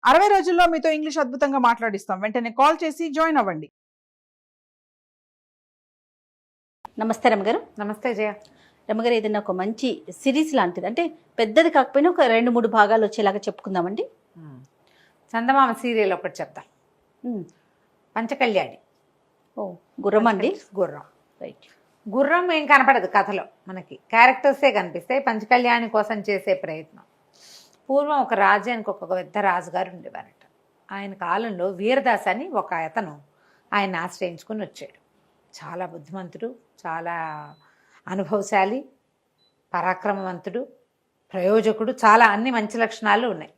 60 రోజుల్లో మీతో ఇంగ్లీష్ అద్భుతంగా మాట్లాడిస్తాం. వెంటనే కాల్ చేసి జాయిన్ అవ్వండి. నమస్తే రమ్మగారు. నమస్తే జయ. రమ్మగారు, ఏదైనా ఒక మంచి సిరీస్ లాంటిది, అంటే పెద్దది కాకపోయినా ఒక 2-3 భాగాలు వచ్చేలాగా చెప్పుకుందామండి. చందమామ సీరియల్ ఒకటి చెప్తా. పంచకళ్యాణి. ఓ, గుర్రం అండి. గుర్రం. రైట్. గుర్రం ఏం కనపడదు కథలో, మనకి క్యారెక్టర్సే కనిపిస్తాయి. పంచకళ్యాణి కోసం చేసే ప్రయత్నం. పూర్వం ఒక రాజ్యానికి ఒక పెద్ద రాజుగారు ఉండేవారట. ఆయన కాలంలో వీరదాస్ అని ఒక అతను ఆయన ఆశ్రయించుకుని వచ్చాడు. చాలా బుద్ధిమంతుడు, చాలా అనుభవశాలి, పరాక్రమవంతుడు, ప్రయోజకుడు, చాలా అన్ని మంచి లక్షణాలు ఉన్నాయి.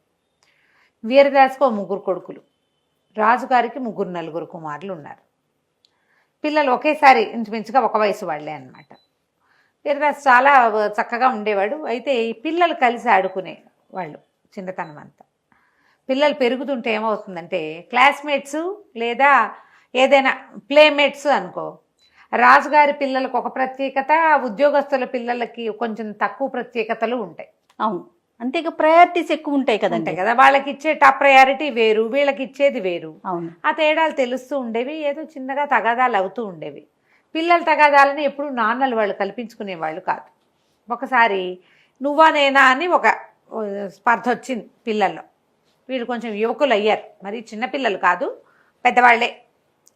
వీరదాస్కు 3 కొడుకులు, రాజుగారికి 3-4 కుమారులు ఉన్నారు. పిల్లలు ఒకేసారి ఇంచుమించుగా ఒక వయసు వాళ్ళే అన్నమాట. వీరదాస్ చాలా చక్కగా ఉండేవాడు. అయితే ఈ పిల్లలు కలిసి ఆడుకునే వాళ్ళు చిన్నతనం అంతా. పిల్లలు పెరుగుతుంటే ఏమవుతుందంటే, క్లాస్మేట్స్ లేదా ఏదైనా ప్లేమేట్స్ అనుకో, రాజుగారి పిల్లలకు ఒక ప్రత్యేకత, ఉద్యోగస్తుల పిల్లలకి కొంచెం తక్కువ ప్రత్యేకతలు ఉంటాయి. అవును, అంతేగా ప్రయారిటీస్ ఎక్కువ ఉంటాయి కదండి. కదా, వాళ్ళకి ఇచ్చే టాప్ ప్రయారిటీ వేరు, వీళ్ళకి ఇచ్చేది వేరు. అవును, ఆ తేడాలు తెలుస్తూ ఉండేవి. ఏదో చిన్నగా తగాదాలు అవుతూ ఉండేవి. పిల్లల తగాదాలని ఎప్పుడు నాన్నలు వాళ్ళు కల్పించుకునేవాళ్ళు కాదు. ఒకసారి నువ్వా నేనా అని ఒక స్పర్ధ వచ్చింది పిల్లల్లో. వీళ్ళు కొంచెం యువకులు అయ్యారు, మరి చిన్నపిల్లలు కాదు, పెద్దవాళ్లే.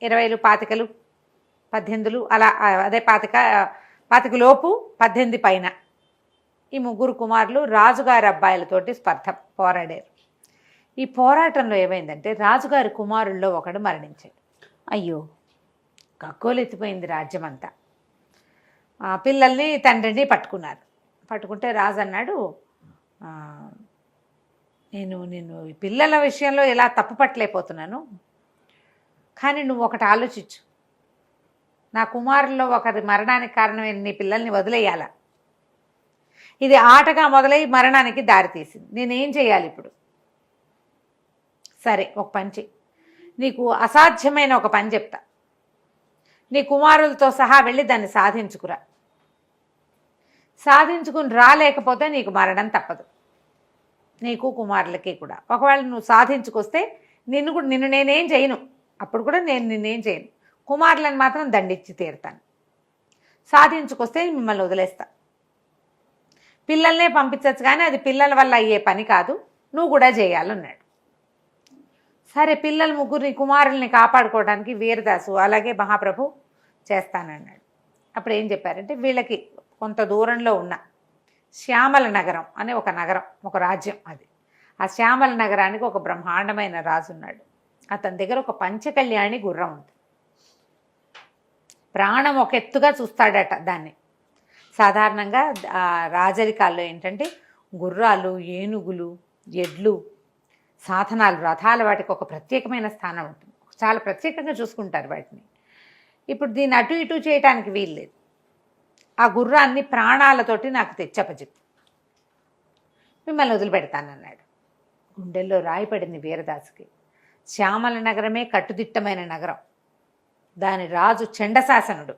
20, 25, 18 అలా, అదే 25 లోపు 18 పైన ఈ 3 కుమారులు రాజుగారి అబ్బాయిలతోటి స్పర్ధ పోరాడారు. ఈ పోరాటంలో ఏమైందంటే, రాజుగారి కుమారుల్లో ఒకడు మరణించాడు. అయ్యో, కక్కోలెత్తిపోయింది రాజ్యం అంతా. పిల్లల్ని తండ్రిని పట్టుకున్నారు. పట్టుకుంటే రాజు అన్నాడు, నేను ఈ పిల్లల విషయంలో ఇలా తప్పు పట్టలేకపోతున్నాను, కానీ నువ్వు ఒకటి ఆలోచించు. నా కుమారుల్లో ఒకరి మరణానికి కారణమైన నీ పిల్లల్ని వదిలేయాలా? ఇది ఆటగా మొదలై మరణానికి దారితీసింది. నేనేం చేయాలి ఇప్పుడు? సరే, ఒక పని చెయ్యి. నీకు అసాధ్యమైన ఒక పని చెప్తా. నీ కుమారులతో సహా వెళ్ళి దాన్ని సాధించుకురా. సాధించుకుని రాలేకపోతే నీకు మరణం తప్పదు, నీకు కుమారులకి కూడా. ఒకవేళ నువ్వు సాధించుకొస్తే నిన్ను నేనేం చేయను, అప్పుడు కూడా నేను నిన్నేం చేయను. కుమారులను మాత్రం దండించి తీరుతాను. సాధించుకొస్తే మిమ్మల్ని వదిలేస్తా. పిల్లల్నే పంపించచ్చు, కానీ అది పిల్లల వల్ల అయ్యే పని కాదు, నువ్వు కూడా చేయాలన్నాడు. సరే, పిల్లలు 3 కుమారుల్ని కాపాడుకోవడానికి వీరదాసు అలాగే మహాప్రభు చేస్తానన్నాడు. అప్పుడు ఏం చెప్పారంటే, వీళ్ళకి కొంత దూరంలో ఉన్న శ్యామల నగరం అనే ఒక నగరం, ఒక రాజ్యం అది. ఆ శ్యామల నగరానికి ఒక బ్రహ్మాండమైన రాజు ఉన్నాడు. అతని దగ్గర ఒక పంచకళ్యాణి గుర్రం ఉంది. ప్రాణం ఒక ఎత్తుగా చూస్తాడట దాన్ని. సాధారణంగా ఆ రాజరికాల్లో ఏంటంటే, గుర్రాలు, ఏనుగులు, ఎడ్లు, సాధనాలు, రథాలు, వాటికి ఒక ప్రత్యేకమైన స్థానం ఉంటుంది. చాలా ప్రత్యేకంగా చూసుకుంటారు వాటిని. ఇప్పుడు దీన్ని అటు ఇటు చేయటానికి వీల్లేదు. ఆ గుర్రాన్ని ప్రాణాలతోటి నాకు తెచ్చపచెప్పు, మిమ్మల్ని వదిలిపెడతానన్నాడు. గుండెల్లో రాయిపడింది వీరదాసుకి. శ్యామల నగరమే కట్టుదిట్టమైన నగరం. దాని రాజు చండశాసనుడు.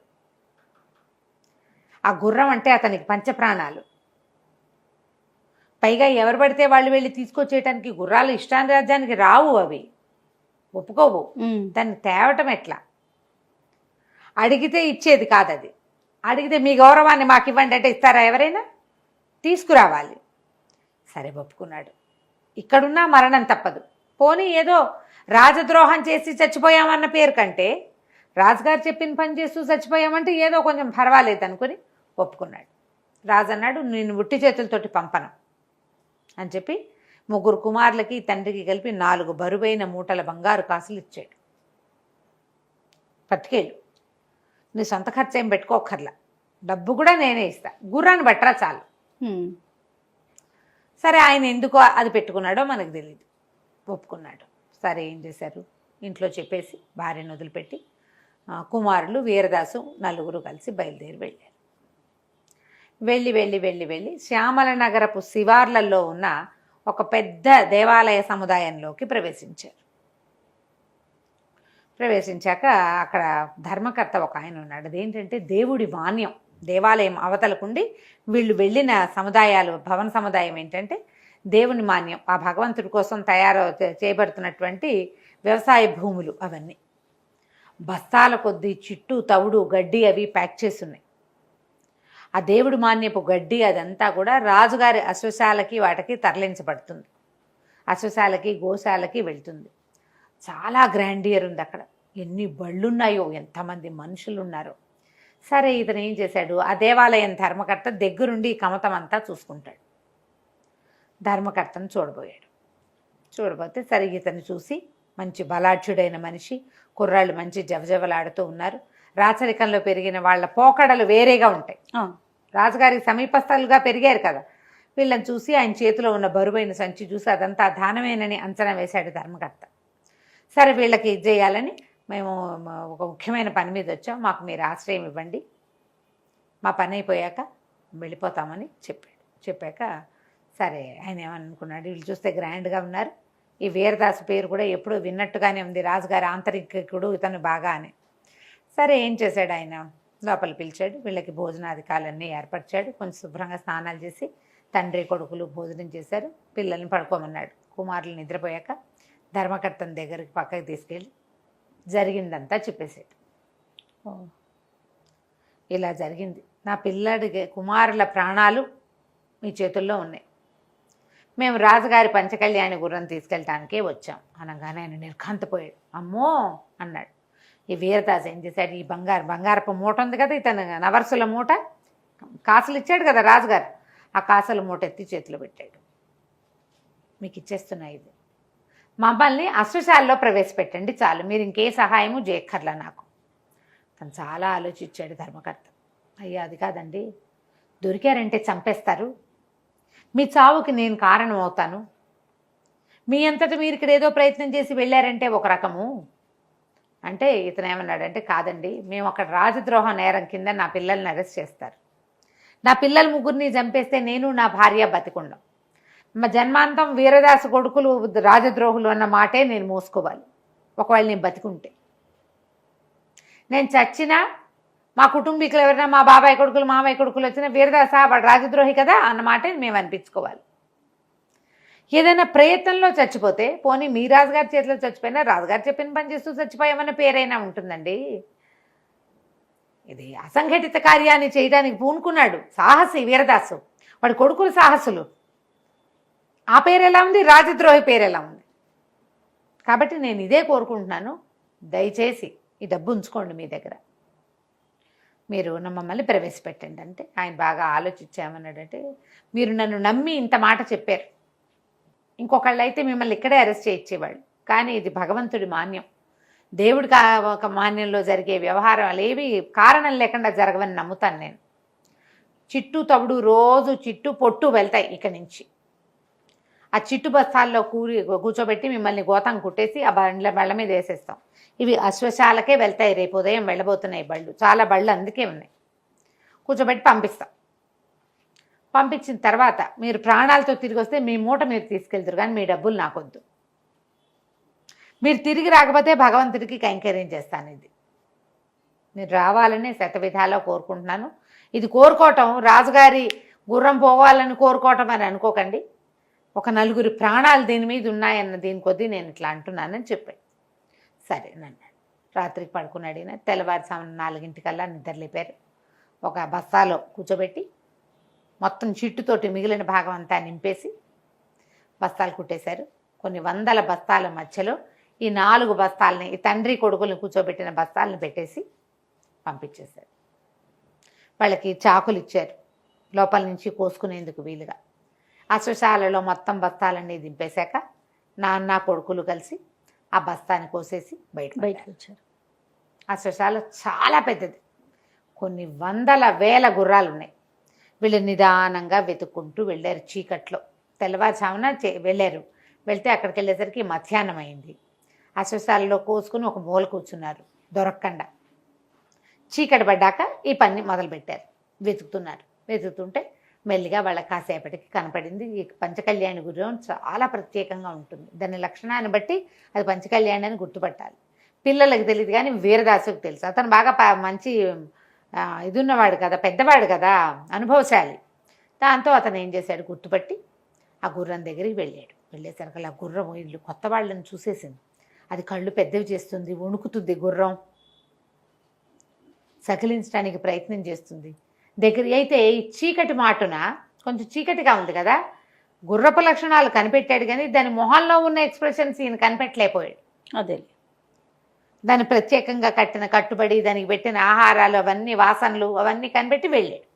ఆ గుర్రం అంటే అతనికి పంచప్రాణాలు. పైగా ఎవరు పడితే వాళ్ళు వెళ్ళి తీసుకొచ్చేయటానికి గుర్రాలు ఇష్టాని రాజ్యానికి రావు, అవి ఒప్పుకోవు. దాన్ని తేవటం ఎట్లా? అడిగితే ఇచ్చేది కాదు అది. అడిగితే మీ గౌరవాన్ని మాకు ఇవ్వండి అంటే ఇస్తారా ఎవరైనా? తీసుకురావాలి. సరే, ఒప్పుకున్నాడు. ఇక్కడున్నా మరణం తప్పదు. పోనీ ఏదో రాజద్రోహం చేసి చచ్చిపోయామన్న పేరు కంటే, రాజుగారు చెప్పిన పని చేస్తూ చచ్చిపోయామంటే ఏదో కొంచెం పర్వాలేదు అనుకుని ఒప్పుకున్నాడు. రాజు అన్నాడు, నేను ఉట్టి చేతులతోటి పంపను అని చెప్పి 3 కుమారులకి తండ్రికి కలిపి 4 బరువైన మూటల బంగారు కాసులు ఇచ్చాడు. పట్టుకెళ్ళు, నీ సొంత ఖర్చు ఏం పెట్టుకోకర్లా, డబ్బు కూడా నేనే ఇస్తా, గుర్రాన్ని బట్టరా చాలు. సరే, ఆయన ఎందుకో అది పెట్టుకున్నాడో మనకు తెలియదు. ఒప్పుకున్నాడు. సరే, ఏం చేశారు? ఇంట్లో చెప్పేసి భార్యను వదిలిపెట్టి కుమారులు, వీరదాసు, 4 కలిసి బయలుదేరి వెళ్ళారు. వెళ్ళి శ్యామల నగరపు శివార్లలో ఉన్న ఒక పెద్ద దేవాలయ సముదాయంలోకి ప్రవేశించారు. ప్రవేశించాక అక్కడ ధర్మకర్త ఒక ఆయన ఉన్నాడు. అదేంటంటే దేవుడి మాన్యం, దేవాలయం అవతలకుండి వీళ్ళు వెళ్ళిన సముదాయాలు, భవన సముదాయం ఏంటంటే దేవుని మాన్యం, ఆ భగవంతుడి కోసం చేయబడుతున్నటువంటి వ్యవసాయ భూములు అవన్నీ బస్తాల కొద్దీ చిట్టు తవుడు గడ్డి అవి ప్యాక్ చేసి ఉన్నాయి. ఆ దేవుడి మాన్యపు గడ్డి అదంతా కూడా రాజుగారి అశ్వశాలకి వాటికి తరలించబడుతుంది, అశ్వశాలకి గోశాలకి వెళ్తుంది. చాలా గ్రాండియర్ ఉంది అక్కడ, ఎన్ని బళ్ళున్నాయో, ఎంతమంది మనుషులు ఉన్నారో. సరే ఇతను ఏం చేశాడు, ఆ దేవాలయం ధర్మకర్త దగ్గరుండి ఈ కమతం అంతా చూసుకుంటాడు. ధర్మకర్తను చూడబోతే సరే ఇతను చూసి మంచి బలాఢ్యుడైన మనిషి, కుర్రాళ్ళు మంచి జవజవలాడుతూ ఉన్నారు. రాచరికంలో పెరిగిన వాళ్ళ పోకడలు వేరేగా ఉంటాయి. రాజుగారికి సమీపస్థలుగా పెరిగారు కదా, వీళ్ళని చూసి ఆయన చేతిలో ఉన్న బరువైన సంచి చూసి అదంతా దానమేనని అంచనా వేశాడు ధర్మకర్త. సరే వీళ్ళకి ఇది చేయాలని మేము ఒక ముఖ్యమైన పని మీద వచ్చాం, మాకు మీరు ఆశ్రయం ఇవ్వండి, మా పని అయిపోయాక వెళ్ళిపోతామని చెప్పాక సరే ఆయన ఏమనుకున్నాడు, వీళ్ళు చూస్తే గ్రాండ్గా ఉన్నారు, ఈ వీరదాసు పేరు కూడా ఎప్పుడూ విన్నట్టుగానే ఉంది, రాజుగారి ఆంతరికుడు ఇతను బాగా అని. సరే ఏం చేశాడు, ఆయన లోపల పిలిచాడు, వీళ్ళకి భోజనాధికాలన్నీ ఏర్పరిచాడు. కొంచెం శుభ్రంగా స్నానాలు చేసి తండ్రి కొడుకులు భోజనం చేశారు. పిల్లల్ని పడుకోమన్నాడు. కుమారులు నిద్రపోయాక ధర్మకర్తని దగ్గరికి పక్కకి తీసుకెళ్ళి జరిగిందంతా చెప్పేసాడు. ఇలా జరిగింది, నా పిల్లడి కుమారుల ప్రాణాలు మీ చేతుల్లో ఉన్నాయి, మేము రాజుగారి పంచకళ్యాణి గుర్రం తీసుకెళ్ళటానికే వచ్చాం అనగానే ఆయన నిర్ఘాంతపోయాడు. అమ్మో అన్నాడు. ఈ వీరదాస్ ఏం చేశాడు, ఈ బంగారపు మూట ఉంది కదా, ఇతను నవర్సుల మూట, కాసులు ఇచ్చాడు కదా రాజుగారు, ఆ కాసుల మూట ఎత్తి చేతిలో పెట్టాడు. మీకు ఇచ్చేస్తున్నా, ఇది మమ్మల్ని అశ్వశాలలో ప్రవేశపెట్టండి చాలు, మీరు ఇంకే సహాయము చేయక్కర్లా నాకు. తను చాలా ఆలోచించాడు ధర్మకర్త. అయ్యా అది కాదండి, దొరికారంటే చంపేస్తారు, మీ చావుకి నేను కారణం అవుతాను, మీ అంతటా మీరు ఇక్కడ ఏదో ప్రయత్నం చేసి వెళ్ళారంటే ఒక రకము అంటే, ఇతను ఏమన్నాడంటే కాదండి, మేము అక్కడ రాజద్రోహ నేరం కింద నా పిల్లల్ని అరెస్ట్ చేస్తారు, నా పిల్లల ముగ్గురిని చంపేస్తే నేను నా భార్య బతికుండం, మా జన్మాంతం వీరదాసు కొడుకులు రాజద్రోహులు అన్న మాటే నేను మోసుకోవాలి, ఒకవేళ నేను బతికుంటే. నేను చచ్చినా మా కుటుంబీకులు ఎవరైనా మా బాబాయ్ కొడుకులు మామయ్య కొడుకులు వచ్చినా వీరదాస వాడు రాజద్రోహి కదా అన్నమాటే మేము అనిపించుకోవాలి. ఏదైనా ప్రయత్నంలో చచ్చిపోతే పోనీ మీ రాజుగారి చేతిలో చచ్చిపోయినా రాజుగారు చెప్పిన పని చేస్తూ చచ్చిపోయామన్న పేరైనా ఉంటుందండి. ఇది అసంఘటిత కార్యాన్ని చేయడానికి పూనుకున్నాడు సాహసి వీరదాసు, వాడి కొడుకులు సాహసులు, ఆ పేరు ఎలా ఉంది, రాజద్రోహి పేరు ఎలా ఉంది. కాబట్టి నేను ఇదే కోరుకుంటున్నాను, దయచేసి ఈ డబ్బు ఉంచుకోండి మీ దగ్గర, మీరు మమ్మల్ని ప్రవేశపెట్టండి. అంటే ఆయన బాగా ఆలోచించామన్నాడంటే, మీరు నన్ను నమ్మి ఇంత మాట చెప్పారు, ఇంకొకళ్ళు అయితే మిమ్మల్ని ఇక్కడే అరెస్ట్ చేయించేవాళ్ళు, కానీ ఇది భగవంతుడి మాన్యం, దేవుడికి ఒక మాన్యంలో జరిగే వ్యవహారాలు ఏవి కారణం లేకుండా జరగవని నమ్ముతాను నేను. చిట్టు తవుడు రోజు చిట్టు పొట్టు వెళ్తాయి ఇక్కడి నుంచి, ఆ చిట్టు బస్తాల్లో కూర్చోబెట్టి మిమ్మల్ని గోతం కుట్టేసి ఆ బళ్ళ మీద వేసేస్తాం. ఇవి అశ్వశాలకే వెళ్తాయి, రేపు ఉదయం వెళ్ళబోతున్నాయి బళ్ళు, చాలా బళ్ళు అందుకే ఉన్నాయి. కూర్చోబెట్టి పంపిస్తాం. పంపించిన తర్వాత మీరు ప్రాణాలతో తిరిగి వస్తే మీ మూట మీరు తీసుకెళ్తారు, కానీ మీ డబ్బులు నాకొద్దు. మీరు తిరిగి రాకపోతే భగవంతుడికి కైంకర్యం చేస్తాను. ఇది మీరు రావాలని శతవిధాలో కోరుకుంటున్నాను. ఇది కోరుకోవటం రాజుగారి గుర్రం పోవాలని కోరుకోవటం అని అనుకోకండి, ఒక నలుగురి ప్రాణాలు దీని మీద ఉన్నాయన్న దీని కొద్దీ నేను ఇట్లా అంటున్నానని చెప్పాడు. సరే నన్ను రాత్రికి పడుకున్నాడు. తెల్లవారుసామున 4 నిద్రలేపారు. ఒక బస్తాలో కూర్చోబెట్టి మొత్తం చిట్టుతోటి మిగిలిన భాగం అంతా నింపేసి బస్తాలు కుట్టేశారు. కొన్ని వందల బస్తాల మధ్యలో ఈ 4 బస్తాలని, ఈ తండ్రి కొడుకులను కూర్చోబెట్టిన బస్తాలను పెట్టేసి పంపించేశారు. వాళ్ళకి చాకులు ఇచ్చారు లోపల నుంచి కోసుకునేందుకు వీలుగా. అశ్వశాలలో మొత్తం బస్తాలన్నీ దింపేశాక నాన్న కొడుకులు కలిసి ఆ బస్తాని కోసేసి బయటకు వచ్చారు. అశ్వశాల చాలా పెద్దది, కొన్ని వందల వేల గుర్రాలు ఉన్నాయి. వీళ్ళు నిదానంగా వెతుక్కుంటూ వెళ్ళారు. చీకట్లో తెల్లవారుజామున వెళ్ళారు. వెళ్తే అక్కడికి వెళ్ళేసరికి మధ్యాహ్నం అయింది. అశ్వశాలలో కోసుకుని ఒక మూల కూర్చున్నారు దొరక్కండా. చీకటి పడ్డాక ఈ పని మొదలుపెట్టారు. వెతుకుతుంటే మెల్లిగా వాళ్ళ కాసేపటికి కనపడింది. ఈ పంచకళ్యాణి గుర్రం చాలా ప్రత్యేకంగా ఉంటుంది, దాని లక్షణాన్ని బట్టి అది పంచకళ్యాణి అని గుర్తుపట్టాలి. పిల్లలకు తెలియదు కానీ వీరదాసుకు తెలుసు. అతను బాగా మంచి ఇది ఉన్నవాడు కదా, పెద్దవాడు కదా, అనుభవశాలి. దాంతో అతను ఏం చేశాడు, గుర్తుపట్టి ఆ గుర్రం దగ్గరికి వెళ్ళాడు. వెళ్ళేసరికి ఆ గుర్రం వీళ్ళు కొత్త వాళ్ళని చూసేసింది. అది కళ్ళు పెద్దవి చేస్తుంది, వణుకుతుంది గుర్రం, సకిలించడానికి ప్రయత్నం చేస్తుంది. దగ్గర అయితే ఈ చీకటి మాటున కొంచెం చీకటిగా ఉంది కదా, గుర్రపు లక్షణాలు కనిపెట్టాడు కానీ దాని మొహంలో ఉన్న ఎక్స్ప్రెషన్స్ ఈయన కనిపెట్టలేకపోయాడు. అదే దాన్ని ప్రత్యేకంగా కట్టిన కట్టుబడి, దానికి పెట్టిన ఆహారాలు, అవన్నీ వాసనలు అవన్నీ కనిపెట్టి వెళ్ళాడు.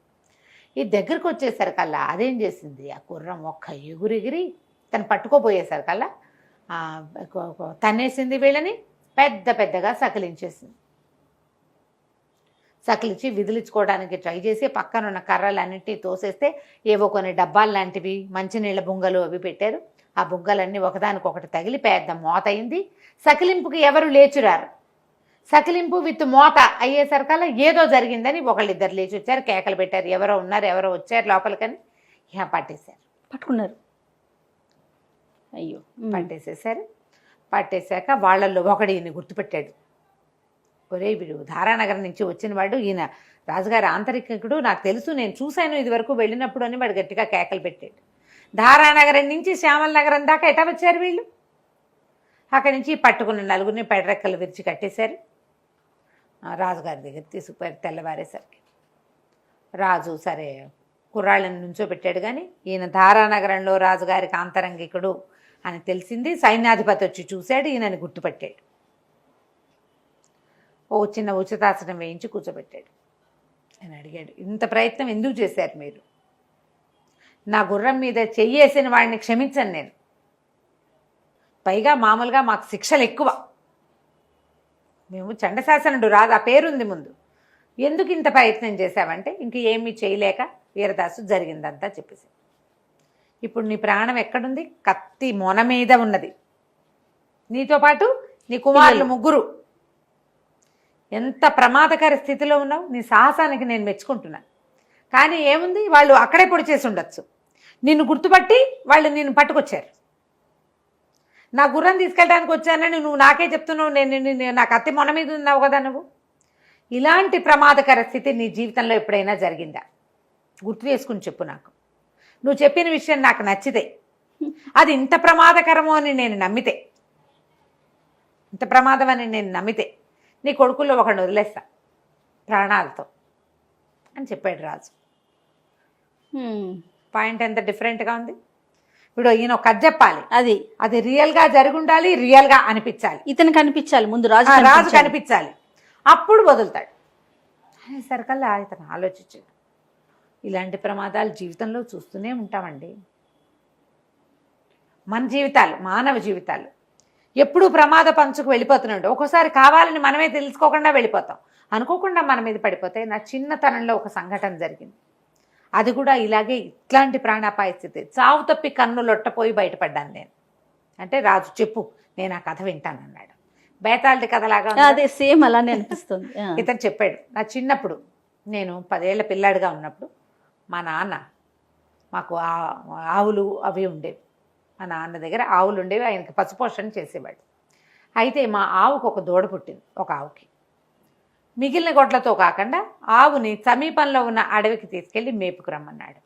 ఈ దగ్గరకు వచ్చేసరికల్లా అదేం చేసింది, ఆ గుర్రం ఒక్క ఎగురెగిరి తను పట్టుకోపోయేసరికల్లా తన్నేసింది వీళ్ళని, పెద్ద పెద్దగా సకిలించేసింది. సకిలించి విదిలించుకోవడానికి ట్రై చేసి పక్కన ఉన్న కర్రలన్నింటినీ తోసేస్తే ఏవో కొన్ని డబ్బాలు లాంటివి, మంచినీళ్ళ బుంగలు అవి పెట్టారు. ఆ బుగ్గలన్నీ ఒకదానికొకటి తగిలి పెద్ద మోత అయింది. సకిలింపుకి ఎవరు లేచురారు. సకిలింపు విత్ మోత అయ్యేసరికల్లా ఏదో జరిగిందని ఒకళ్ళిద్దరు లేచి వచ్చారు, కేకలు పెట్టారు, ఎవరో ఉన్నారు, ఎవరో వచ్చారు లోపలికని. ఇక పట్టేశారు, పట్టుకున్నారు. అయ్యో, పట్టేసేసారు. పట్టేశాక వాళ్ళల్లో ఒకడు ఈయన గుర్తుపెట్టాడు. ఒరే వీడు ధారానగరం నుంచి వచ్చిన వాడు, ఈయన రాజుగారి ఆంతరికుడు, నాకు తెలుసు, నేను చూశాను ఇది వరకు వెళ్ళినప్పుడు అని వాడు గట్టిగా కేకలు పెట్టాడు. ధారానగరం నుంచి శ్యామల నగరం దాకా ఎటా వచ్చారు వీళ్ళు? అక్కడి నుంచి పట్టుకున్న నలుగురిని పెడరెక్కలు విరిచి కట్టేశారు. రాజుగారి దగ్గర తీసుకుపోయారు. తెల్లవారేసరికి రాజు సరే కుర్రాళ్ళని నుంచోబెట్టాడు, కానీ ఈయన ధారానగరంలో రాజుగారికి ఆంతరంగికుడు అని తెలిసింది. సైన్యాధిపతి వచ్చి చూశాడు, ఈయనని గుర్తుపట్టాడు. ఓ చిన్న ఉచితాసనం వేయించి కూర్చోబెట్టాడు. ఆయన అడిగాడు, ఇంత ప్రయత్నం ఎందుకు చేశారు మీరు? నా గుర్రం మీద చెయ్యేసిన వాడిని క్షమించను నేను, పైగా మామూలుగా మాకు శిక్షలు ఎక్కువ, మేము చండశాసనుడు రాదు ఆ పేరుంది ముందు, ఎందుకు ఇంత ప్రయత్నం చేశావంటే ఇంక ఏమీ చేయలేక వీరదాసు జరిగిందంతా చెప్పేసి. ఇప్పుడు నీ ప్రాణం ఎక్కడుంది? కత్తి మొన మీద ఉన్నది, నీతో పాటు నీ కుమారులు ముగ్గురు. ఎంత ప్రమాదకర స్థితిలో ఉన్నావు, నీ సాహసానికి నేను మెచ్చుకుంటున్నాను. కానీ ఏముంది, వాళ్ళు అక్కడే పొడి చేసి ఉండొచ్చు, నిన్ను గుర్తుపట్టి వాళ్ళు నిన్ను పట్టుకొచ్చారు. నా గుర్రం తీసుకెళ్ళడానికి వచ్చానని నువ్వు నాకే చెప్తున్నావు, నేను నా కత్తి మొన మీద ఉన్నావు కదా నువ్వు. ఇలాంటి ప్రమాదకర స్థితి నీ జీవితంలో ఎప్పుడైనా జరిగిందా? గుర్తు చేసుకుని చెప్పు నాకు. నువ్వు చెప్పిన విషయం నాకు నచ్చితే, అది ఇంత ప్రమాదకరమో అని నేను నమ్మితే, ఇంత ప్రమాదం అని నేను నమ్మితే నీ కొడుకుల్లో ఒకడిని వదిలేస్తా ప్రాణాలతో అని చెప్పాడు రాజు. పాయింట్ ఎంత డిఫరెంట్గా ఉంది. ఇప్పుడు ఈయన ఒక కథ చెప్పాలి, అది రియల్గా జరిగి ఉండాలి, రియల్గా అనిపించాలి, ఇతను కనిపించాలి ముందు, రాజు కనిపించాలి, అప్పుడు వదులుతాడు అనేసరికల్లా ఇతను ఆలోచించాడు. ఇలాంటి ప్రమాదాలు జీవితంలో చూస్తూనే ఉంటామండి. మన జీవితాలు, మానవ జీవితాలు ఎప్పుడూ ప్రమాద పంచుకు వెళ్ళిపోతున్నాడు. ఒక్కోసారి కావాలని మనమే తెలుసుకోకుండా వెళ్ళిపోతాం, అనుకోకుండా మన మీద పడిపోతాయి. నా చిన్నతనంలో ఒక సంఘటన జరిగింది, అది కూడా ఇలాగే ఇట్లాంటి ప్రాణాపాయ స్థితి. చావు తప్పి కన్ను లొట్టపోయి బయటపడ్డాను నేను. అంటే రాజు చెప్పు, నేను ఆ కథ వింటానన్నాడు. బేతాళి కథలాగా అదే సేమ్ అలానే అనిపిస్తుంది. ఇతను చెప్పాడు, నా చిన్నప్పుడు నేను 10 ఏళ్ల పిల్లాడిగా ఉన్నప్పుడు మా నాన్న, మాకు ఆవులు అవి ఉండేవి, మా నాన్న దగ్గర ఆవులు ఉండేవి, ఆయనకి పశుపోషణ చేసేవాడు. అయితే మా ఆవుకు ఒక దూడ పుట్టింది. ఒక ఆవుకి మిగిలిన గొడ్లతో కాకుండా ఆవుని సమీపంలో ఉన్న అడవికి తీసుకెళ్ళి మేపుకురమ్మన్నాడు.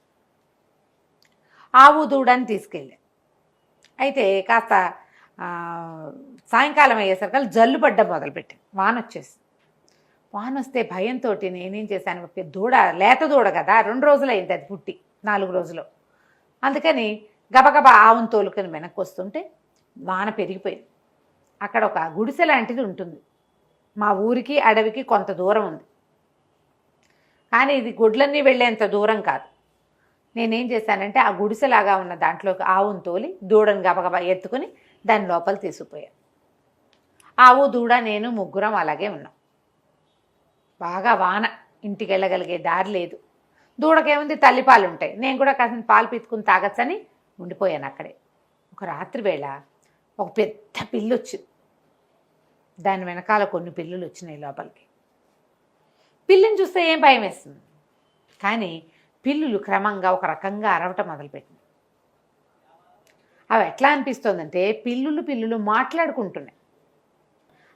ఆవు దూడని తీసుకెళ్ళి, అయితే కాస్త సాయంకాలం అయ్యేసరికి జల్లు పడ్డం మొదలుపెట్టింది, వాన వచ్చేసి. వాన వస్తే భయంతో నేనేం చేశాను, దూడ లేత దూడ కదా, 2 రోజులు అయింది అది పుట్టి, 4 రోజులు. అందుకని గబగబా ఆవును తోలుకొని వెనక్కి వస్తుంటే వాన పెరిగిపోయింది. అక్కడ ఒక గుడిసె లాంటిది ఉంటుంది, మా ఊరికి అడవికి కొంత దూరం ఉంది, కానీ ఇది గుడ్లన్నీ వెళ్ళేంత దూరం కాదు. నేనేం చేశానంటే ఆ గుడిసెలాగా ఉన్న దాంట్లోకి ఆవును తోలి దూడను గబగబా ఎత్తుకుని దాని లోపల తీసుకుపోయాను. ఆవు దూడ నేను ముగ్గురం అలాగే ఉన్నాం. బాగా వాన, ఇంటికి వెళ్ళగలిగే దారి లేదు. దూడకేముంది, తల్లిపాలు ఉంటాయి, నేను కూడా కాసిన పాలు పితుకుని తాగచ్చని ఉండిపోయాను అక్కడే. ఒక రాత్రి వేళ ఒక పెద్ద పిల్లి వచ్చింది, దాని వెనకాల కొన్ని పిల్లులు వచ్చినాయి లోపలికి. పిల్లిని చూస్తే ఏం భయం వేస్తుంది, కానీ పిల్లులు క్రమంగా ఒక రకంగా అరవటం మొదలుపెట్టింది. అవి ఎట్లా అనిపిస్తుందంటే పిల్లులు మాట్లాడుకుంటున్నాయి.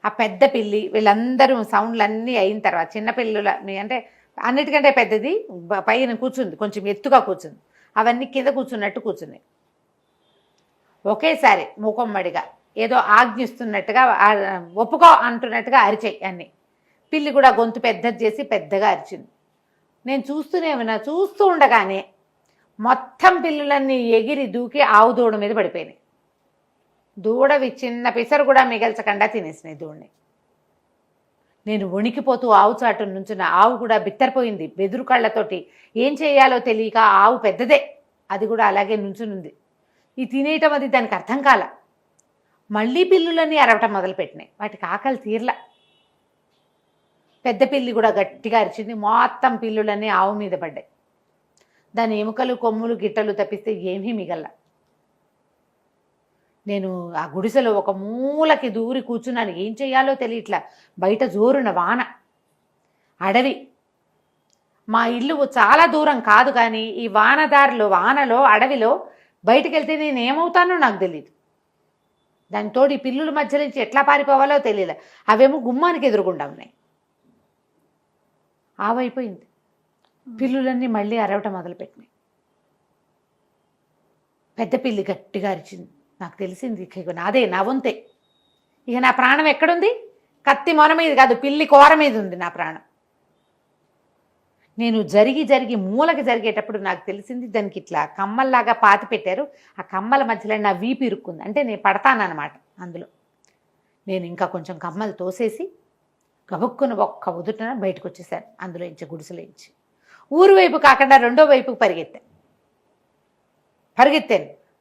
ఆ పెద్ద పిల్లి వీళ్ళందరూ సౌండ్లన్నీ అయిన తర్వాత చిన్న పిల్లుల అంటే అన్నిటికంటే పెద్దది పైన కూర్చుంది, కొంచెం ఎత్తుగా కూర్చుంది, అవన్నీ కింద కూర్చున్నట్టు కూర్చున్నాయి. ఒకేసారి మూకొమ్మడిగా ఏదో ఆజ్ఞిస్తున్నట్టుగా ఒప్పుకో అంటున్నట్టుగా అరిచాయి అన్ని. పిల్లి కూడా గొంతు పెద్దది చేసి పెద్దగా అరిచింది. నేను చూస్తూనే ఉన్నా. చూస్తూ ఉండగానే మొత్తం పిల్లులన్నీ ఎగిరి దూకి ఆవు దూడ మీద పడిపోయినాయి. దూడవి చిన్న పిసరు కూడా మిగల్చకుండా తినేసినాయి దూడని. నేను వణికిపోతూ ఆవు చాటు నుంచున్న. ఆవు కూడా బిత్తరపోయింది బెదురు కళ్ళతోటి. ఏం చేయాలో తెలియక ఆవు పెద్దదే, అది కూడా అలాగే నుంచునుంది. ఈ తినేయటం అది దానికి అర్థం కాల. మళ్ళీ పిల్లులన్నీ అరవటం మొదలుపెట్టినాయి. వాటికి ఆకలి తీర్ల. పెద్ద పిల్లి కూడా గట్టిగా అరిచింది. మొత్తం పిల్లులన్నీ ఆవు మీద పడ్డాయి. దాని ఎముకలు కొమ్ములు గిట్టలు తప్పిస్తే ఏమీ మిగల్ల. నేను ఆ గుడిసెలో ఒక మూలకి దూరి కూర్చున్నాను. ఏం చేయాలో తెలియట్లా. బయట జోరున వాన, అడవి. మా ఇల్లు చాలా దూరం కాదు, కానీ ఈ వానలో అడవిలో బయటికి వెళ్తే నేను ఏమవుతానో నాకు తెలియదు. దానితో ఈ పిల్లుల మధ్య నుంచి ఎట్లా పారిపోవాలో తెలియలే. అవేమో గుమ్మానికి ఎదురుగుండా ఉన్నాయి. ఆవైపోయింది. పిల్లులన్నీ మళ్ళీ అరవటం మొదలుపెట్టినాయి. పెద్ద పిల్లి గట్టిగా అరిచింది. నాకు తెలిసింది ఇక నాదే, నా వంతే. ఇక నా ప్రాణం ఎక్కడుంది? కత్తి మొన మీద కాదు, పిల్లి కోర మీద ఉంది నా ప్రాణం. నేను జరిగి మూలకి జరిగేటప్పుడు నాకు తెలిసింది దానికి ఇట్లా కమ్మల్లాగా పాతి పెట్టారు. ఆ కమ్మల మధ్యలో నా వీపు ఇరుక్కుంది. అంటే నేను పడతానన్నమాట అందులో. నేను ఇంకా కొంచెం కమ్మలు తోసేసి గబుక్కున ఒక్క ఉదుటన బయటకు వచ్చేసాను అందులో ఇంచి, గుడిసెలో ఇంచి. ఊరు వైపు కాకుండా రెండో వైపుకు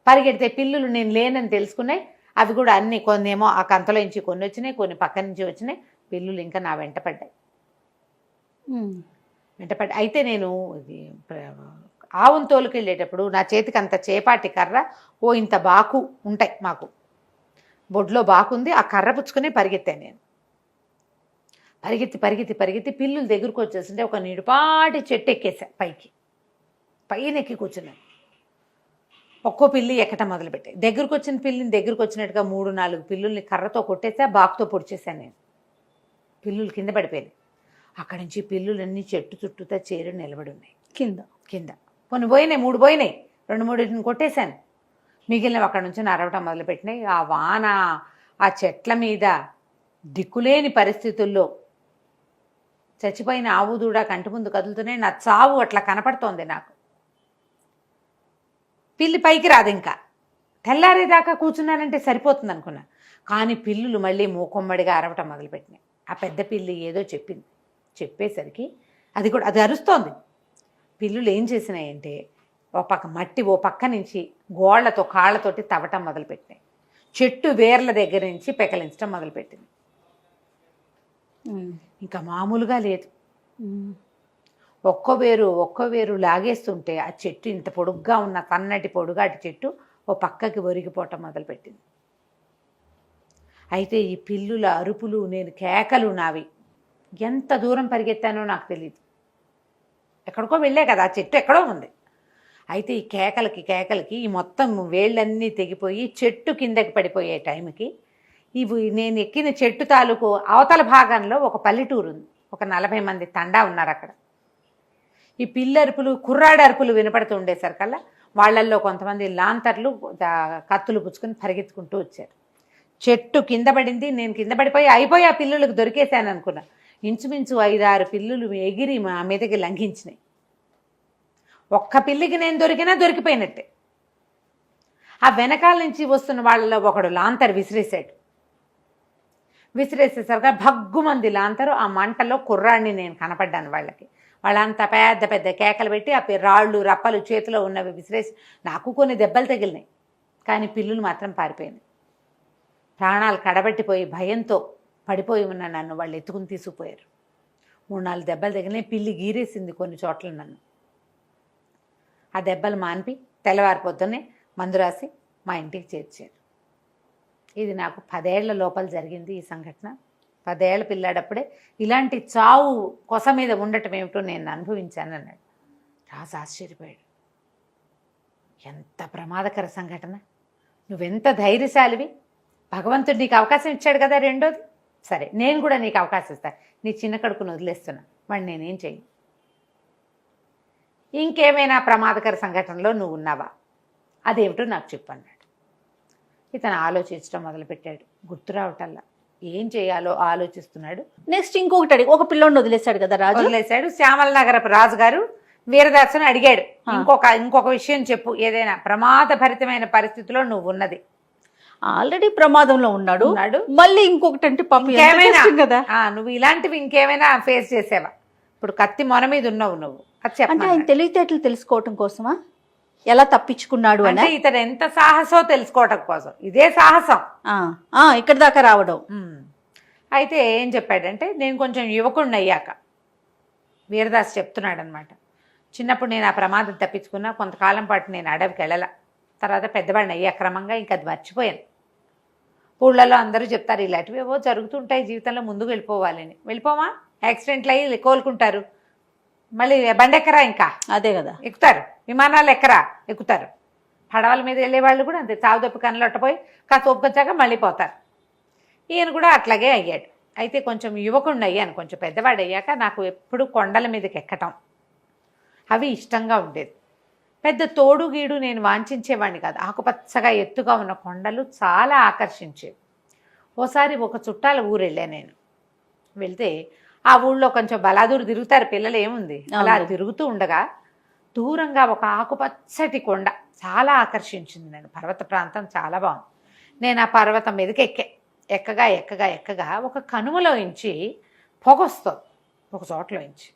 పరిగెడితే పిల్లులు నేను లేనని తెలుసుకున్నాయి. అవి కూడా అన్ని, కొన్నేమో ఆ కంతలో నుంచి కొన్ని వచ్చినాయి, కొన్ని పక్క నుంచి వచ్చినాయి. పిల్లులు ఇంకా నా వెంటపడ్డాయి. అయితే నేను ఆవును తోలుకెళ్ళేటప్పుడు నా చేతికి అంత చేపాటి కర్ర, ఓ ఇంత బాకు ఉంటాయి మాకు, బొడ్లో బాకుంది. ఆ కర్ర పుచ్చుకుని పరిగెత్తాను నేను. పరిగెత్తి పిల్లుల దగ్గరకు వచ్చేసింటే ఒక నిడుపాటి చెట్టు ఎక్కేసా. పైన ఎక్కి కూర్చున్నాను. ఒక్కో పిల్లి ఎక్కటం మొదలుపెట్టాయి. దగ్గరకు వచ్చిన పిల్లిని దగ్గరకు వచ్చినట్టుగా 3-4 పిల్లుల్ని కర్రతో కొట్టేసా, బాకుతో పొడిచేసాను నేను. పిల్లులు కింద పడిపోయాయి. అక్కడి నుంచి పిల్లులన్నీ చెట్టు చుట్టూతా చేరి నిలబడి ఉన్నాయి కింద. కొన్ని పోయినాయి, 3 పోయినాయి. 2-3 కొట్టేశాను. మిగిలినవి అక్కడి నుంచి అరవటం మొదలుపెట్టినాయి. ఆ వాన, ఆ చెట్ల మీద దిక్కులేని పరిస్థితుల్లో చచ్చిపోయిన ఆవు దూడ కంటి ముందు కదులుతున్నాయి. నా చావు అట్లా కనపడుతోంది నాకు. పిల్లి పైకి రాదు. ఇంకా తెల్లారేదాకా కూర్చున్నానంటే సరిపోతుంది అనుకున్నా. కానీ పిల్లులు మళ్ళీ మూకొమ్మడిగా అరవటం మొదలుపెట్టినాయి. ఆ పెద్ద పిల్లి ఏదో చెప్పింది. చెప్పేసరికి అది అరుస్తోంది. పిల్లులు ఏం చేసినాయంటే ఓ పక్క మట్టి, ఓ పక్క నుంచి గోళ్లతో కాళ్ళతోటి తవ్వటం మొదలుపెట్టినాయి. చెట్టు వేర్ల దగ్గర నుంచి పెకలించడం మొదలుపెట్టింది. ఇంకా మామూలుగా లేదు. ఒక్కో వేరు లాగేస్తుంటే ఆ చెట్టు, ఇంత పొడుగ్గా ఉన్న సన్నటి పొడుగాటి చెట్టు ఓ పక్కకి ఒరిగిపోవటం మొదలుపెట్టింది. అయితే ఈ పిల్లుల అరుపులు, నేను కేకలు నావి ఎంత దూరం పరిగెత్తానో నాకు తెలియదు. ఎక్కడికో వెళ్ళే కదా, ఆ చెట్టు ఎక్కడో ఉంది. అయితే ఈ కేకలకి ఈ మొత్తం వేళ్ళన్నీ తెగిపోయి చెట్టు కిందకి పడిపోయే టైంకి నేను ఎక్కిన చెట్టు తాలూకు అవతల భాగంలో ఒక పల్లెటూరు ఉంది. ఒక 40 మంది తండా ఉన్నారు అక్కడ. ఈ పిల్లరుపులు, కుర్రాడు అరుపులు వినపడుతూ ఉండేసరికల్లా వాళ్ళల్లో కొంతమంది లాంతర్లు, కత్తులు పుచ్చుకొని పరిగెత్తుకుంటూ వచ్చారు. చెట్టు కింద పడింది. నేను కింద పడిపోయి ఆ పిల్లులకు దొరికేశాను అనుకున్నా. ఇంచుమించు 5-6 పిల్లులు ఎగిరి మా మీదకి లంఘించినాయి. ఒక్క పిల్లికి నేను దొరికిపోయినట్టే. ఆ వెనకాల నుంచి వస్తున్న వాళ్ళలో ఒకడు లాంతర్ విసిరేసేసరిగా భగ్గుమంది లాంతరు. ఆ మంటలో కుర్రాడిని నేను కనపడ్డాను వాళ్ళకి. వాళ్ళంతా పెద్ద కేకలు పెట్టి ఆ రాళ్ళు రప్పలు చేతిలో ఉన్నవి విసిరేసి, నాకు కొన్ని దెబ్బలు తగిలినాయి. కానీ పిల్లులు మాత్రం పారిపోయినాయి. ప్రాణాలు కడబట్టిపోయి భయంతో పడిపోయి ఉన్న నన్ను వాళ్ళు ఎత్తుకుని తీసుకుపోయారు. 3-4 దెబ్బలు తగిలినాయి. పిల్లి గీరేసింది కొన్ని చోట్ల నన్ను. ఆ దెబ్బలు మాన్పి తెల్లవారిపోతూనే మందు రాసి మా ఇంటికి చేర్చారు. ఇది నాకు 10 ఏళ్ల లోపల జరిగింది ఈ సంఘటన. 10 ఏళ్ల పిల్లాడప్పుడే ఇలాంటి చావు కొస మీద ఉండటం ఏమిటో నేను అనుభవించాను అన్నాడు. రాజు ఆశ్చర్యపోయాడు. ఎంత ప్రమాదకర సంఘటన! నువ్వెంత ధైర్యశాలివి! భగవంతుడు నీకు అవకాశం ఇచ్చాడు కదా రెండోది. సరే, నేను కూడా నీకు అవకాశం ఇస్తాను. నీ చిన్న కడుకును వదిలేస్తున్నా, వాడిని నేనేం చెయ్యి. ఇంకేమైనా ప్రమాదకర సంఘటనలో నువ్వు ఉన్నావా? అదేమిటో నాకు చెప్పు అన్నాడు. ఇతను ఆలోచించడం మొదలుపెట్టాడు. గుర్తు రావటల్లా ఏం చేయాలో ఆలోచిస్తున్నాడు. నెక్స్ట్ ఇంకొకటి అడిగి ఒక పిల్లోడిని వదిలేశాడు కదా రాజు. వదిలేశాడు. శ్యామల నగరపు రాజుగారు వీరదాసుని అడిగాడు, ఇంకొక విషయం చెప్పు, ఏదైనా ప్రమాదభరితమైన పరిస్థితిలో నువ్వు ఉన్నది. ఆల్రెడీ ప్రమాదంలో ఉన్నాడు. మళ్ళీ ఇంకొకటి అంటే పాపం ఎంత ఇంకేమైనా కష్టం కదా. నువ్వు ఇలాంటివి ఇంకేమైనా ఫేస్ చేసావా? ఇప్పుడు కత్తి మొన మీద ఉన్నావు నువ్వు, అది అంటే చెప్పండి. ఆయన తెలివితేటలు తెలుసుకోవటం కోసమా, ఎలా తప్పించుకున్నాడు అని? అంటే ఇతను ఎంత సాహసో తెలుసుకోవటం కోసం ఇదే సాహసం. ఇక్కడ దాకా రావడం. అయితే ఏం చెప్పాడంటే, నేను కొంచెం యువకుడిని అయ్యాక, వీరదాస్ చెప్తున్నాడు అనమాట, చిన్నప్పుడు నేను ఆ ప్రమాదం తప్పించుకున్నా, కొంతకాలం పాటు నేను అడవికి వెళ్ళాల, తర్వాత పెద్దవాడిని అయ్యా క్రమంగా, ఇంకా అది మర్చిపోయాను. ఊళ్ళలో అందరూ చెప్తారు ఇలాంటివి ఏవో జరుగుతుంటాయి జీవితంలో, ముందుకు వెళ్ళిపోవాలని. వెళ్ళిపోమా, యాక్సిడెంట్లు అయ్యి కోలుకుంటారు, మళ్ళీ బండెక్కరా, ఇంకా అదే కదా, ఎక్కుతారు, విమానాలు ఎక్కుతారు, పడవల మీద వెళ్ళే వాళ్ళు కూడా అంతే, చావుదప్పి కనలొట్టపోయి కాస్త ఒప్పుకొచ్చాక మళ్ళీ పోతారు. ఈయన కూడా అట్లాగే అయ్యాడు. అయితే కొంచెం యువకుడిని అయ్యాను, కొంచెం పెద్దవాడు అయ్యాక నాకు ఎప్పుడు కొండల మీదకి ఎక్కటం అవి ఇష్టంగా ఉండేది. పెద్ద తోడు గీడు నేను వాంఛించేవాడిని కాదు. ఆకుపచ్చగా ఎత్తుగా ఉన్న కొండలు చాలా ఆకర్షించేవి. ఓసారి ఒక చుట్టాల ఊరు వెళ్ళాను నేను. వెళ్తే ఆ ఊళ్ళో కొంచెం బలాదూరు తిరుగుతారు పిల్లలు, ఏముంది అలా తిరుగుతూ ఉండగా దూరంగా ఒక ఆకుపచ్చటి కొండ చాలా ఆకర్షించింది నన్ను. పర్వత ప్రాంతం చాలా బాగుంది. నేను ఆ పర్వతం మీదకి ఎక్కగా ఒక కనుమలోంచి పొగొస్తుంది, ఒక చోట్లోంచి.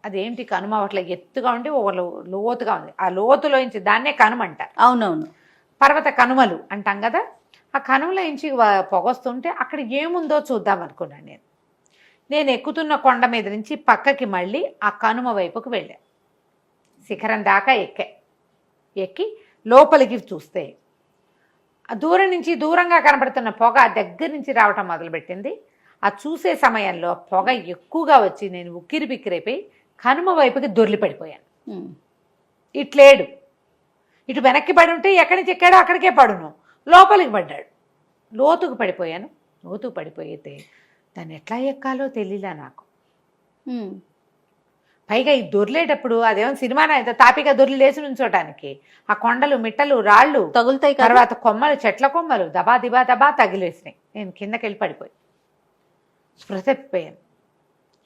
అదేంటి కనుమ అట్లా ఎత్తుగా ఉండి ఒక లోతుగా ఉంది, ఆ లోతులోంచి దాన్నే కనుమ అంటారు. అవునవును, పర్వత కనుమలు అంటాం కదా. ఆ కనుమలోంచి పొగొస్తుంటే అక్కడ ఏముందో చూద్దాం అనుకున్నాను నేను ఎక్కుతున్న కొండ మీద నుంచి పక్కకి మళ్ళీ ఆ కనుమ వైపుకు వెళ్ళాను. శిఖరం దాకా ఎక్కి లోపలికి చూస్తే దూరం నుంచి దూరంగా కనబడుతున్న పొగ దగ్గర నుంచి రావటం మొదలుపెట్టింది. ఆ చూసే సమయంలో పొగ ఎక్కువగా వచ్చి నేను ఉక్కిరి బిక్కిరైపోయి కనుమ వైపుకి దొర్లి పడిపోయాను. ఇట్లేడు, ఇటు వెనక్కి పడి ఉంటే ఎక్కడి నుంచి ఎక్కాడో అక్కడికే పడును, లోపలికి పడ్డాడు. లోతుకు పడిపోయాను. లోతుకు పడిపోయితే దాన్ని ఎట్లా ఎక్కాలో తెలియలా నాకు. పైగా ఈ దొర్లేటప్పుడు అదేమో సినిమానా అయితే తాపిగా దొర్లి లేచి నుంచోటానికి ఆ కొండలు మిట్టలు రాళ్ళు తగులుతాయి, తర్వాత కొమ్మలు, చెట్ల కొమ్మలు దబా దిబా తగిలేసినాయి. నేను కిందకెళ్ళి పడిపోయి స్పృహ తప్పిపోయాను.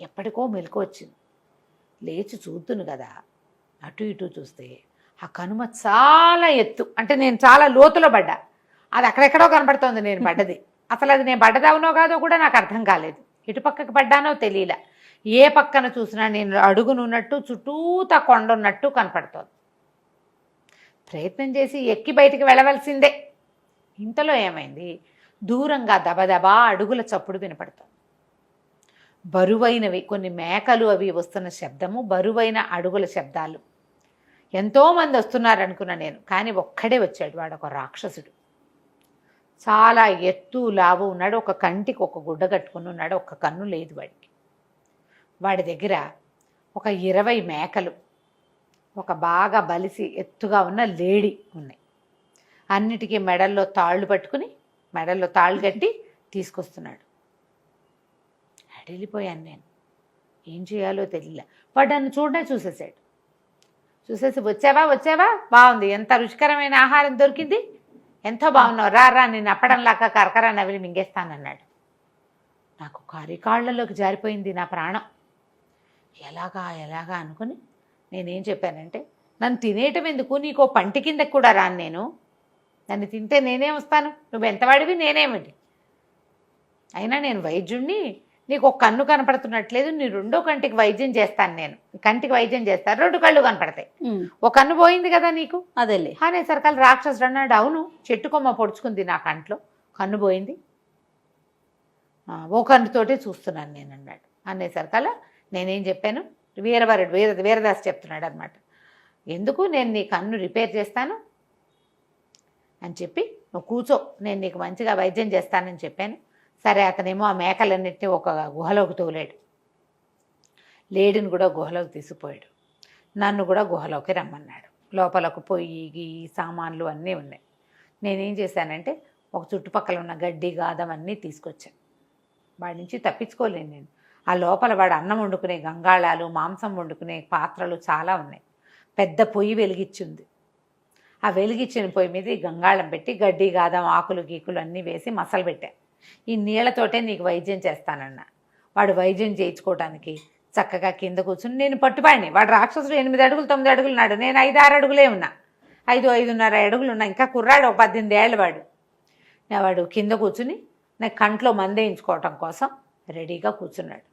ఎప్పటికో మెలకు వచ్చింది. లేచి చూద్దును కదా, అటు ఇటు చూస్తే ఆ కనుమ చాలా ఎత్తు, అంటే నేను చాలా లోతులో పడ్డా. అది అక్కడెక్కడో కనపడుతోంది నేను పడ్డది. అసలు అది నేను పడ్డదవునో కాదో కూడా నాకు అర్థం కాలేదు. ఇటు పక్కకి పడ్డానో తెలియలే. ఏ పక్కన చూసినా నేను అడుగునున్నట్టు చుట్టూతా కొండ ఉన్నట్టు కనపడుతోంది. ప్రయత్నం చేసి ఎక్కి బయటికి వెళ్ళవలసిందే. ఇంతలో ఏమైంది, దూరంగా దబదబా అడుగుల చప్పుడు వినపడుతోంది. బరువైనవి కొన్ని మేకలు అవి వస్తున్న శబ్దము, బరువైన అడుగుల శబ్దాలు. ఎంతోమంది వస్తున్నారు అనుకున్నా నేను, కానీ ఒక్కడే వచ్చాడు. వాడు ఒక రాక్షసుడు, చాలా ఎత్తు లావు ఉన్నాడు. ఒక కంటికి ఒక గుడ్డ కట్టుకుని ఉన్నాడు, ఒక కన్ను లేదు వాడికి. వాడి దగ్గర ఒక 20 మేకలు, ఒక బాగా బలిసి ఎత్తుగా ఉన్న లేడి ఉన్నాయి. అన్నిటికీ మెడల్లో తాళ్ళు పట్టుకుని, మెడల్లో తాళ్ళు కట్టి తీసుకొస్తున్నాడు. అడిలిపోయాను నేను, ఏం చేయాలో తెలియలే. వాడు నన్ను చూసేసాడు. చూసేసి వచ్చావా, బాగుంది, ఎంత రుచికరమైన ఆహారం దొరికింది, ఎంతో బాగున్నావు, రా నేను అప్పడంలాగా కరకరా నవిలి మింగేస్తానన్నాడు. నాకు కాళ్ళలోకి జారిపోయింది నా ప్రాణం. ఎలాగా అనుకుని నేనేం చెప్పానంటే, నన్ను తినేయటం ఎందుకు, నీకో పంటి కిందకి కూడా రాను నేను, నన్ను తింటే నేనే వస్తాను, నువ్వు ఎంతవాడివి నేనేమిటి, అయినా నేను వైద్యుణ్ణి, నీకు ఒక కన్ను కనపడుతున్నట్లేదు, నీ రెండో కంటికి వైద్యం చేస్తాను, నేను కంటికి వైద్యం చేస్తాను, 2 కళ్ళు కనపడతాయి, ఒక కన్ను పోయింది కదా నీకు, అదేలే అనేసరికల్ రాక్షసుడు అన్నాడు. అవును, చెట్టు కొమ్మ పొడుచుకుంది నా కంట్లో, కన్ను పోయింది, ఓ కన్నుతోటే చూస్తున్నాను నేను అన్నాడు. అనేసరికల్లా నేనేం చెప్పాను, వీరదాస్ చెప్తున్నాడు అనమాట, ఎందుకు నేను నీ కన్ను రిపేర్ చేస్తాను అని చెప్పి, నువ్వు కూర్చో, నేను నీకు మంచిగా వైద్యం చేస్తానని చెప్పాను. సరే, అతనేమో ఆ మేకలన్నింటినీ ఒక గుహలోకి తోలాడు, లేడిని కూడా గుహలోకి తీసుకుపోయాడు, నన్ను కూడా గుహలోకి రమ్మన్నాడు. లోపలకు పొయ్యి సామాన్లు అన్నీ ఉన్నాయి. నేనేం చేశానంటే, ఒక చుట్టుపక్కల ఉన్న గడ్డి గాదం అన్నీ తీసుకొచ్చాను. వాడి నుంచి తప్పించుకోలేను నేను. ఆ లోపల వాడు అన్నం వండుకునే గంగాళాలు, మాంసం వండుకునే పాత్రలు చాలా ఉన్నాయి. పెద్ద పొయ్యి వెలిగించింది. ఆ వెలిగించిన పొయ్యి మీద ఈ గంగాళం పెట్టి గడ్డి గాదం ఆకులు గీకులు అన్నీ వేసి మసలు పెట్టా. ఈ నీళ్లతోటే నీకు వైద్యం చేస్తానన్న. వాడు వైద్యం చేయించుకోవడానికి చక్కగా కింద కూర్చుని నేను పట్టుపాడిని. వాడు రాక్షసుడు 8 అడుగులు 9 అడుగులు ఉన్నాడు, నేను 5, 6 అడుగులే ఉన్నా, 5, 5.5 అడుగులు ఉన్నా. ఇంకా కుర్రాడు, 18 ఏళ్ళ వాడు. వాడు కింద కూర్చుని నాకు కంట్లో మందేయించుకోవటం కోసం రెడీగా కూర్చున్నాడు.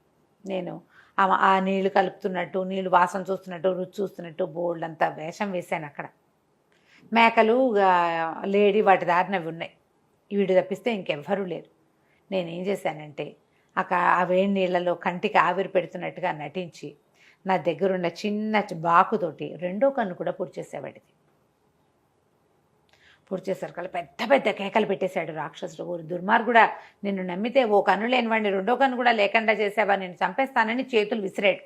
నేను ఆ నీళ్లు కలుపుతున్నట్టు, నీళ్లు వాసన చూస్తున్నట్టు, రుచి చూస్తున్నట్టు బోల్డ్ అంతా వేషం వేశాను. అక్కడ మేకలు లేడీ వాటి దారిన ఉన్నాయి. వీడు తప్పిస్తే ఇంకెవ్వరూ లేరు. నేనేం చేశానంటే ఆ వేడి నీళ్లలో కంటికి ఆవిరి పెడుతున్నట్టుగా నటించి నా దగ్గరున్న చిన్న బాకుతోటి 2వ కన్ను కూడా పొడి చేసేవాడిది. పొడి చేసరికి పెద్ద పెద్ద కేకలు పెట్టేశాడు రాక్షసుడు. ఊరు దుర్మార్గుడా, నిన్ను నమ్మితే ఓ కన్ను లేనివాడిని 2వ కన్ను కూడా లేకుండా చేసావా, నేను చంపేస్తానని చేతులు విసిరాడు.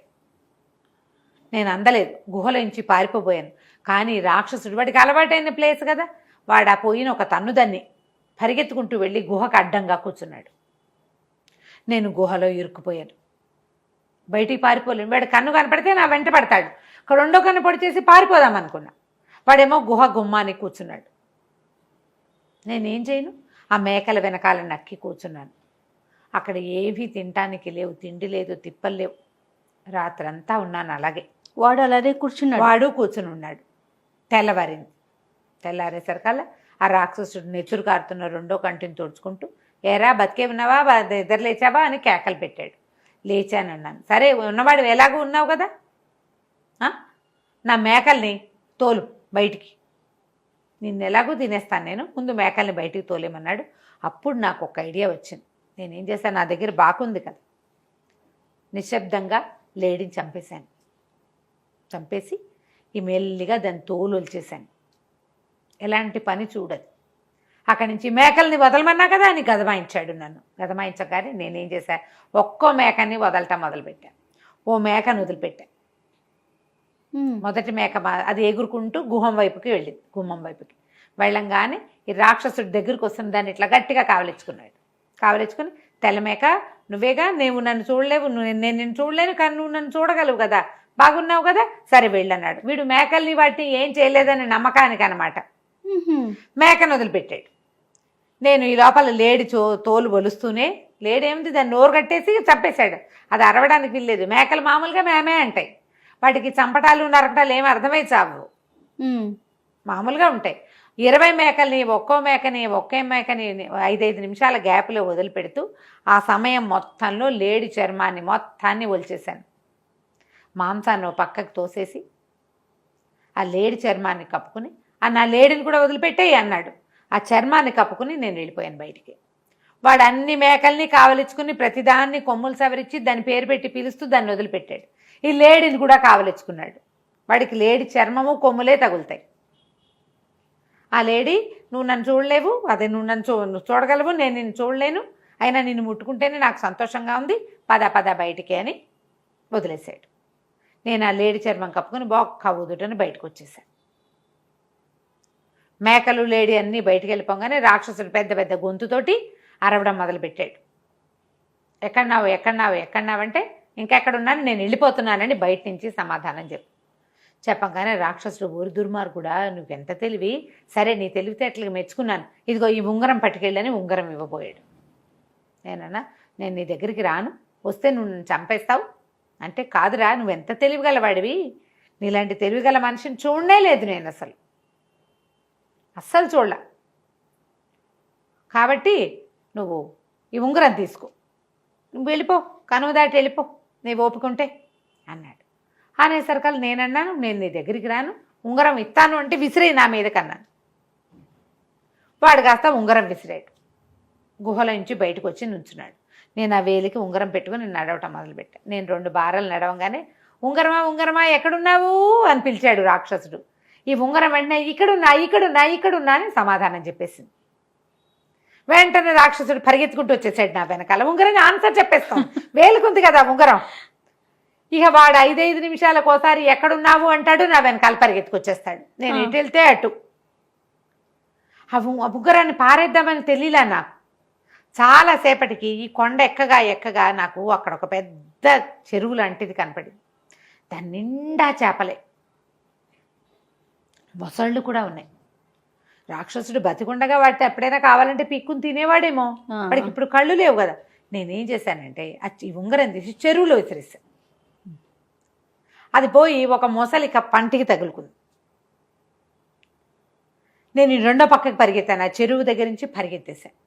నేను అందలేదు, గుహలోంచి పారిపోయాను. కానీ రాక్షసుడు, వాడికి అలవాటైన ప్లేస్ కదా, వాడు ఆ పోయిన ఒక తన్నుదాన్ని పరిగెత్తుకుంటూ వెళ్ళి గుహకు అడ్డంగా కూర్చున్నాడు. నేను గుహలో ఇరుక్కుపోయాను, బయటికి పారిపోలేను. వాడు కన్ను కనపడితే నా వెంట పడతాడు. 2వ కన్ను పొడి చేసి పారిపోదాం అనుకున్నా. వాడేమో గుహ గుమ్మానికి కూర్చున్నాడు. నేనేం చేయను, ఆ మేకల వెనకాల నక్కి కూర్చున్నాను. అక్కడ ఏవీ తినటానికి లేవు, తిండి లేదు, తిప్పలు లేవు. రాత్రంతా ఉన్నాను అలాగే. వాడు అలాగే కూర్చున్నాడు. వాడు కూర్చుని ఉన్నాడు. తెల్లవారింది. తెల్లారేసరికల్లా ఆ రాక్షసుడు నెత్తురు కారుతున్న 2వ కంటిని తుడుచుకుంటూ, ఏరా బతికే ఉన్నావా, నిద్ర లేచావా అని కేకలు పెట్టాడు. లేచానన్నాను. సరే ఉన్నవాడు ఎలాగూ ఉన్నావు కదా, నా మేకల్ని తోలు బయటికి, నిన్ను ఎలాగూ తినేస్తాను నేను, ముందు మేకల్ని బయటికి తోలేమన్నాడు. అప్పుడు నాకు ఒక ఐడియా వచ్చింది. నేనేం చేశాను, నా దగ్గర బాకుంది కదా, నిశ్శబ్దంగా లేడీని చంపేశాను. చంపేసి ఈ మెల్లిగా దాన్ని తోలు వచ్చేసాను. ఎలాంటి పని చూడదు. అక్కడి నుంచి మేకల్ని వదలమన్నా కదా అని గదమాయించాడు నన్ను. గదమాయించగానే నేనేం చేశాను, ఒక్కో మేకని వదలటం మొదలుపెట్టాను. ఓ మేకను వదిలిపెట్టాను. మొదటి మేక అది ఎగురుకుంటూ గుహం వైపుకి వెళ్ళింది. గుమ్మం వైపుకి వెళ్ళంగానే ఈ రాక్షసుడి దగ్గరికి వస్తున్న దాన్ని ఇట్లా గట్టిగా కావలించుకున్నాడు. కావలించుకుని, తెల్లమేక నువ్వేగా, నువ్వు నన్ను చూడలేవు, నేను నిన్ను చూడలేను, కానీ నువ్వు నన్ను చూడగలవు కదా, బాగున్నావు కదా, సరే వెళ్ళన్నాడు. వీడు మేకల్ని వాటిని ఏం చేయలేదని నమ్మకానికి అనమాట మేకను వదిలిపెట్టాడు. నేను ఈ లోపల లేడి తోలు బలుస్తూనే, లేడేమిటి దాన్ని నోరు కట్టేసి చంపేశాడు. అది అరవడానికి వీల్లేదు. మేకలు మామూలుగా మేమే అంటాయి, వాటికి చంపటాలు నరకటాలు ఏమి అర్థమై చావు, మామూలుగా ఉంటాయి. 20 మేకల్ని ఒక్కో మేకని 5-5 నిమిషాల గ్యాప్లో వదిలిపెడుతూ ఆ సమయం మొత్తంలో లేడి చర్మాన్ని మొత్తాన్ని ఒలిచేశాను. మాంసాన్ని పక్కకు తోసేసి ఆ లేడి చర్మాన్ని కప్పుకుని, నా లేడిని కూడా వదిలిపెట్టేయి అన్నాడు. ఆ చర్మాన్ని కప్పుకుని నేను వెళ్ళిపోయాను బయటికి. వాడు అన్ని మేకల్ని కావలించుకుని ప్రతిదాన్ని కొమ్ములు సవరించి దాని పేరు పెట్టి పిలుస్తూ దాన్ని వదిలిపెట్టాడు. ఈ లేడిని కూడా కావలించుకున్నాడు. వాడికి లేడి చర్మము కొమ్ములే తగులుతాయి. ఆ లేడీ, నువ్వు నన్ను చూడలేవు, అదే నువ్వు నన్ను చూడగలవు, నేను నిన్ను చూడలేను, అయినా నిన్ను ముట్టుకుంటేనే నాకు సంతోషంగా ఉంది, పద బయటికి అని వదిలేశాడు. నేను ఆ లేడి చర్మం కప్పుకొని బొక్క ఊదుటని బయటకు వచ్చేసాను. మేకలు లేడీ అన్నీ బయటికి వెళ్ళిపోగానే రాక్షసుడు పెద్ద పెద్ద గొంతుతోటి అరవడం మొదలుపెట్టాడు. ఎక్కడున్నావంటే, ఇంకెక్కడున్నాను, నేను వెళ్ళిపోతున్నానని బయట నుంచి సమాధానం చెప్పగానే రాక్షసుడు, ఊరి దుర్మార్గుడా, నువ్వెంత తెలివి, సరే నీ తెలివితేటలకు మెచ్చుకున్నాను, ఇదిగో ఈ ఉంగరం పట్టుకెళ్ళని ఉంగరం ఇవ్వబోయాడు. నేనన్నా, నేను నీ దగ్గరికి రాను, వస్తే నువ్వు నన్ను చంపేస్తావు అంటే, కాదురా, నువ్వెంత తెలివిగలవాడివి, నీలాంటి తెలివిగల మనిషిని చూడనే లేదు నేను, అస్సలు చూడలా, కాబట్టి నువ్వు ఈ ఉంగరం తీసుకో, నువ్వు వెళ్ళిపో, కనుమ దాటి వెళ్ళిపో, నీ ఓపుకుంటే అన్నాడు. అనేసరికల్ నేనన్నాను, నేను నీ దగ్గరికి రాను, ఉంగరం ఇస్తాను అంటే విసిరే నా మీద కన్నాను. వాడు కాస్త ఉంగరం విసిరాడు. గుహల నుంచి బయటకు వచ్చి నుంచున్నాడు. నేను ఆ వేలికి ఉంగరం పెట్టుకుని నడవటం మొదలుపెట్టాను. నేను 2 బారాలు నడవగానే, ఉంగరమా ఎక్కడున్నావు అని పిలిచాడు రాక్షసుడు. ఈ ఉంగరం వెంటనే ఇక్కడున్నా అని సమాధానం చెప్పేసింది. వెంటనే రాక్షసుడు పరిగెత్తుకుంటూ వచ్చేసాడు నా వెనకాల. ఉంగరం ఆన్సర్ చెప్పేస్తాం, వేలుకుంది కదా ఉంగరం. ఇక వాడు 5-5 నిమిషాలకు ఒకసారి ఎక్కడున్నావు అంటాడు, నా వెనకాల పరిగెత్తుకొచ్చేస్తాడు. నేను ఎటు వెళ్తే అటు. ఆ ఉంగరాన్ని పారేద్దామని తెలియలా నాకు. చాలాసేపటికి ఈ కొండ ఎక్కగా నాకు అక్కడ ఒక పెద్ద చెరువు లాంటిది కనపడింది. దాని నిండా చేపలే, మొసళ్ళు కూడా ఉన్నాయి. రాక్షసుడు బతికుండగా వాడితే ఎప్పుడైనా కావాలంటే పీక్కుని తినేవాడేమో. ఆ. వాడికి ఇప్పుడు కళ్ళు లేవు కదా. నేనేం చేశానంటే ఈ ఉంగరం తీసి చెరువులో విసిరేసాను. అది పోయి ఒక మొసలి పంటికి తగులుకుంది. నేను ఈ రెండో పక్కకి పరిగెత్తాను, ఆ చెరువు దగ్గర నుంచి పరిగెత్తేసాను.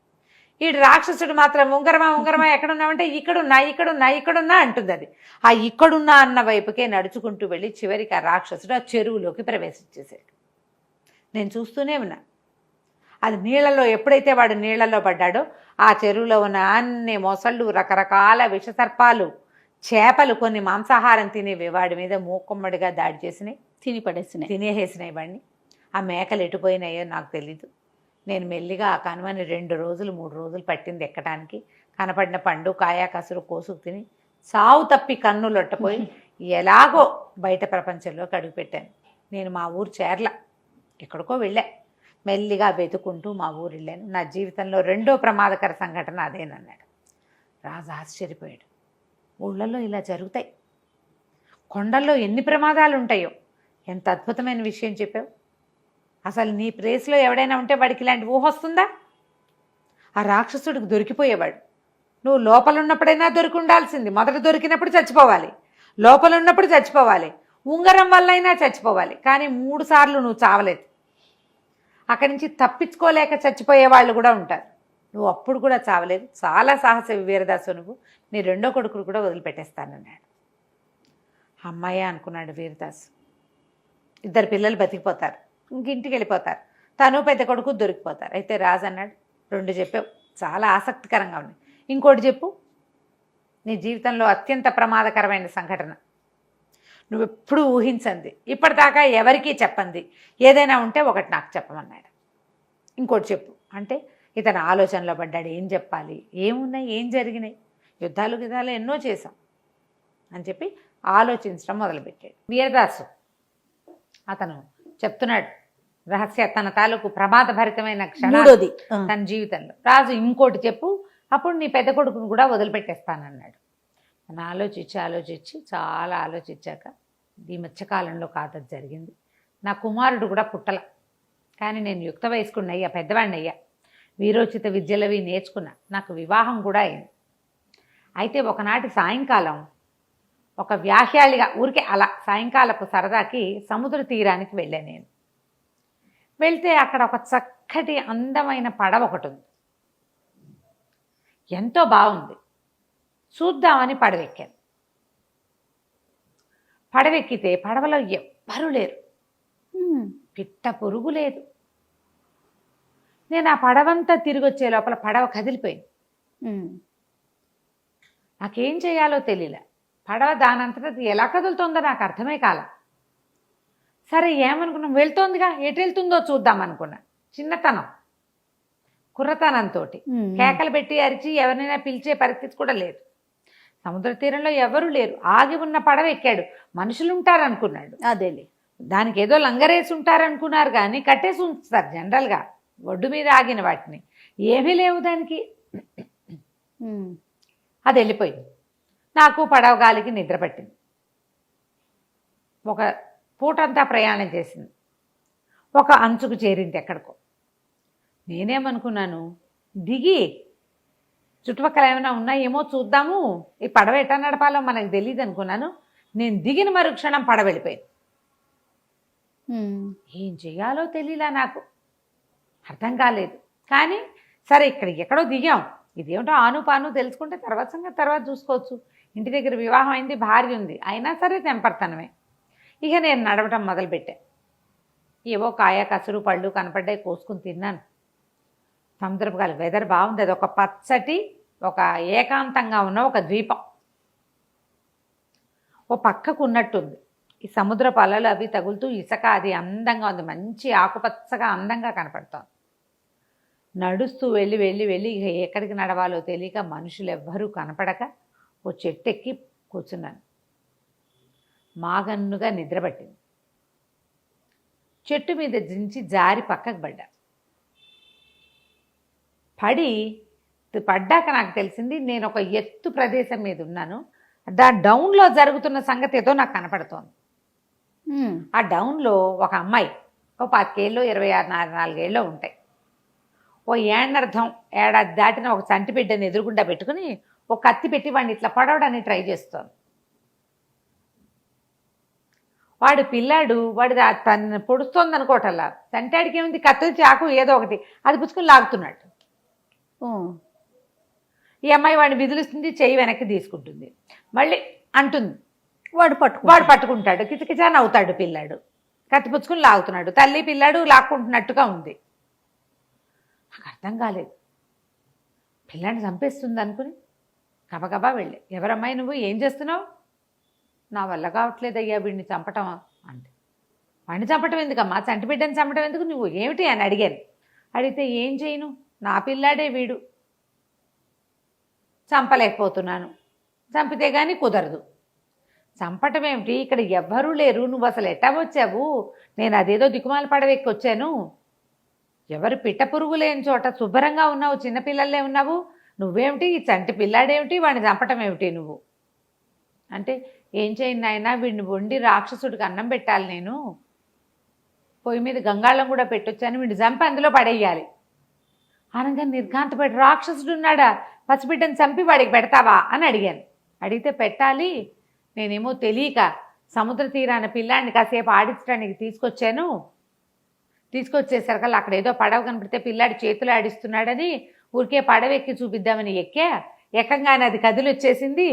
ఈ రాక్షసుడు మాత్రం ఉంగరమా ఉంగరమా ఎక్కడున్నామంటే ఇక్కడున్నా అంటుంది. అది ఆ ఇక్కడున్నా అన్న వైపుకే నడుచుకుంటూ వెళ్ళి చివరికి ఆ రాక్షసుడు ఆ చెరువులోకి ప్రవేశించేసాడు. నేను చూస్తూనే ఉన్నా. అది నీళ్ళలో ఎప్పుడైతే వాడు నీళ్ళలో పడ్డాడో ఆ చెరువులో ఉన్న అన్ని మొసళ్ళు, రకరకాల విషసర్పాలు, చేపలు, కొన్ని మాంసాహారం తినేవి వాడి మీద మూకుమ్మడిగా దాడి చేసినాయి, తినేసేసినాయి వాడిని. ఆ మేకలు ఎటుపోయినాయో నాకు తెలీదు. నేను మెల్లిగా ఆ కనుమని 2 రోజులు 3 రోజులు పట్టింది ఎక్కడానికి. కనపడిన పండు కాయ కసురు కోసుకు తిని సావు తప్పి కన్నులొట్టపోయి ఎలాగో బయట ప్రపంచంలోకి అడుగుపెట్టాను. నేను మా ఊరు చేర్ల ఎక్కడికో వెళ్ళా. మెల్లిగా వెతుకుంటూ మా ఊరు వెళ్ళాను. నా జీవితంలో 2వ ప్రమాదకర సంఘటన అదేనన్నాడు. రాజు ఆశ్చర్యపోయాడు. ఊళ్ళల్లో ఇలా జరుగుతాయి, కొండల్లో ఎన్ని ప్రమాదాలు ఉంటాయో. ఎంత అద్భుతమైన విషయం చెప్పావు. అసలు నీ ప్లేస్లో ఎవడైనా ఉంటే వాడికి ఇలాంటి ఊహ వస్తుందా? ఆ రాక్షసుడికి దొరికిపోయేవాడు. నువ్వు లోపల ఉన్నప్పుడైనా దొరికి ఉండాల్సింది. మొదట దొరికినప్పుడు చచ్చిపోవాలి, లోపల ఉన్నప్పుడు చచ్చిపోవాలి, ఉంగరం వల్లైనా చచ్చిపోవాలి. కానీ 3 సార్లు నువ్వు చావలేదు. అక్కడి నుంచి తప్పించుకోలేక చచ్చిపోయే వాళ్ళు కూడా ఉంటారు. నువ్వు అప్పుడు కూడా చావలేదు. చాలా సాహస వీరదాసు నువ్వు. నీ 2వ కొడుకును కూడా వదిలిపెట్టేస్తానన్నాడు. అమ్మాయి అనుకున్నాడు వీరదాసు. 2 పిల్లలు బతికిపోతారు, ఇంటికి వెళ్ళిపోతారు. తను పెద్ద కొడుకు దొరికిపోతారు. అయితే రాజు అన్నాడు, 2 చెప్పావు, చాలా ఆసక్తికరంగా ఉంది. ఇంకోటి చెప్పు. నీ జీవితంలో అత్యంత ప్రమాదకరమైన సంఘటన, నువ్వెప్పుడు ఊహించంది, ఇప్పటిదాకా ఎవరికీ చెప్పంది ఏదైనా ఉంటే ఒకటి నాకు చెప్పమన్నాడు. ఇంకోటి చెప్పు అంటే ఇతను ఆలోచనలో పడ్డాడు. ఏం చెప్పాలి, ఏమున్నాయి, ఏం జరిగినాయి, యుద్ధాలు ఎన్నో చేశాం అని చెప్పి ఆలోచించడం మొదలుపెట్టాడు వీరదాసు. అతను చెప్తున్నాడు రహస్య, తన తాలూకు ప్రమాదభరితమైన క్షణాలు తన జీవితంలో. రాజు ఇంకోటి చెప్పు, అప్పుడు నీ పెద్ద కొడుకును కూడా వదిలిపెట్టేస్తానన్నాడు. తను ఆలోచించి చాలా ఆలోచించాక ఈ మధ్యకాలంలో కాదు జరిగింది. నా కుమారుడు కూడా పుట్టల, కానీ నేను యుక్త వయస్కుడిని అయ్యా, పెద్దవాడిని అయ్యా, వీరోచిత విద్యలవి నేర్చుకున్నా, నాకు వివాహం కూడా అయింది. అయితే ఒకనాటి సాయంకాలం ఒక వ్యాహ్యాళిగా ఊరికే అలా సాయంకాలపు సరదాకి సముద్ర తీరానికి వెళ్ళాను నేను. వెళ్తే అక్కడ ఒక చక్కటి అందమైన పడవ ఒకటి ఉంది. ఎంతో బాగుంది. చూద్దామని పడవెక్కాను. పడవెక్కితే పడవలో ఎవ్వరూ లేరు, పిట్ట పొరుగు లేదు. నేను ఆ పడవంతా తిరిగి వచ్చే లోపల పడవ కదిలిపోయింది. నాకేం చేయాలో తెలియలే. పడవ దానంతటా ఎలా కదులుతుందో నాకు అర్థమే కాల. సరే ఏమనుకున్నాం, వెళ్తోందిగా, ఎటు వెళ్తుందో చూద్దాం అనుకున్నా. చిన్నతనం, కుర్రతనంతో కేకలు పెట్టి అరిచి ఎవరినైనా పిలిచే పరిస్థితి కూడా లేదు. సముద్ర తీరంలో ఎవరూ లేరు. ఆగి ఉన్న పడవ ఎక్కాడు. మనుషులు ఉంటారనుకున్నాడు. అదేలే, దానికి ఏదో లంగరేసి ఉంటారనుకున్నారు, కానీ కట్టేసి ఉంచుతారు జనరల్గా ఒడ్డు మీద ఆగిన వాటిని. ఏమీ లేవు దానికి. అది వెళ్ళిపోయింది. నాకు పడవ గాలికి నిద్ర పట్టింది. ఒక పూటంతా ప్రయాణం చేసింది. ఒక అంచుకు చేరింది ఎక్కడికో. నేనేమనుకున్నాను, దిగి చుట్టుపక్కల ఏమైనా ఉన్నాయేమో చూద్దాము, ఈ పడవ ఎట్లా నడపాలో మనకు తెలియదు అనుకున్నాను. నేను దిగిన మరుక్షణం పడవ వెళ్ళిపోయింది. ఏం చేయాలో తెలియలా, నాకు అర్థం కాలేదు. కానీ సరే ఎక్కడో దిగాం, ఇదేమిటో ఆను తెలుసుకుంటే తర్వాత చూసుకోవచ్చు. ఇంటి దగ్గర వివాహం అయింది, భార్య ఉంది, అయినా సరే తెంపర్తనమే. ఇక నేను నడవటం మొదలుపెట్టా. ఏవో కాయ కసురు పళ్ళు కనపడ్డాయి, కోసుకుని తిన్నాను. సముద్రపు గాలి, వెదర్ బాగుంది. అది ఒక పచ్చటి, ఒక ఏకాంతంగా ఉన్న ఒక ద్వీపం. ఓ పక్కకు ఉన్నట్టుంది. ఈ సముద్రపు అలలు అవి తగులుతూ ఇసుక అది అందంగా ఉంది, మంచి ఆకుపచ్చగా అందంగా కనపడుతోంది. నడుస్తూ వెళ్ళి ఇక ఎక్కడికి నడవాలో తెలియక, మనుషులు ఎవ్వరూ కనపడక ఓ చెట్టు ఎక్కి కూర్చున్నాను. మాగన్నుగా నిద్రపట్టింది. చెట్టు మీద దించి జారి పక్కకు పడ్డాక నాకు తెలిసింది నేను ఒక ఎత్తు ప్రదేశం మీద ఉన్నాను. డౌన్లో జరుగుతున్న సంగతి ఏదో నాకు కనపడుతోంది. ఆ డౌన్లో ఒక అమ్మాయి ఓ 25 ఏళ్ళు 24 ఏళ్ళు ఉంటాయి. ఓ ఏడనర్థం ఏడాది దాటిన ఒక చంటి బిడ్డని ఎదురుగుండా పెట్టుకుని ఒక కత్తి పెట్టి వాడిని ఇట్లా పడవడానికి ట్రై చేస్తోంది. వాడు పిల్లాడు వాడు తను పొడుస్తోంది అనుకోవటల్లా, చంటాడికి ఏముంది, కత్తి చాకు ఏదో ఒకటి అది పుచ్చుకొని లాగుతున్నాడు. ఈ అమ్మాయి వాడిని విదిలిస్తుంది, చెయ్యి వెనక్కి తీసుకుంటుంది, మళ్ళీ అంటుంది, వాడు పట్టుకుంటాడు, కిచకిచా నవ్వుతాడు పిల్లాడు, కత్తి పుచ్చుకుని లాగుతున్నాడు, తల్లి పిల్లాడు లాక్కుంటున్నట్టుగా ఉంది. నాకు అర్థం కాలేదు, పిల్లాడిని చంపేస్తుంది అనుకుని గబగబా వెళ్ళి, ఎవరమ్మాయి నువ్వు, ఏం చేస్తున్నావు? నా వల్ల కావట్లేదు అయ్యా వీడిని చంపటమా అంటే. వాడిని చంపటం ఎందుకమ్మా, చంటి బిడ్డని చంపటం ఎందుకు, నువ్వు ఏమిటి అని అడిగాను. అడిగితే ఏం చేయను, నా పిల్లాడే వీడు, చంపలేకపోతున్నాను, చంపితే కానీ కుదరదు. చంపటం ఏమిటి, ఇక్కడ ఎవ్వరూ లేరు, నువ్వు అసలు ఎట్టా వచ్చావు, నేను అదేదో దిక్కుమాల పడవెక్కి వచ్చాను, ఎవరు పిట్ట పురుగు లేని చోట శుభ్రంగా ఉన్నావు, చిన్నపిల్లలే ఉన్నావు, నువ్వేమిటి ఈ చంటి పిల్లాడేమిటి, వాడిని చంపటం ఏమిటి నువ్వు అంటే, ఏం చేయను నాయనా, వీడిని వండి రాక్షసుడికి అన్నం పెట్టాలి, నేను పొయ్యి మీద గంగాళం కూడా పెట్టొచ్చాను, వీడిని చంపి అందులో పడేయాలి అనగా నిర్ఘాంతపడి, రాక్షసుడు ఉన్నాడా, పసిబిడ్డని చంపి వాడికి పెడతావా అని అడిగాను. అడిగితే పెట్టాలి, నేనేమో తెలియక సముద్ర తీరాన పిల్లాడిని కాసేపు ఆడించడానికి తీసుకొచ్చాను, తీసుకొచ్చేసరికల్లా అక్కడ ఏదో పడవ కనపడితే పిల్లాడి చేతులు ఆడిస్తున్నాడని ఊరికే పడవ ఎక్కి చూపిద్దామని ఎక్కంగానే అది కదిలి వచ్చేసింది,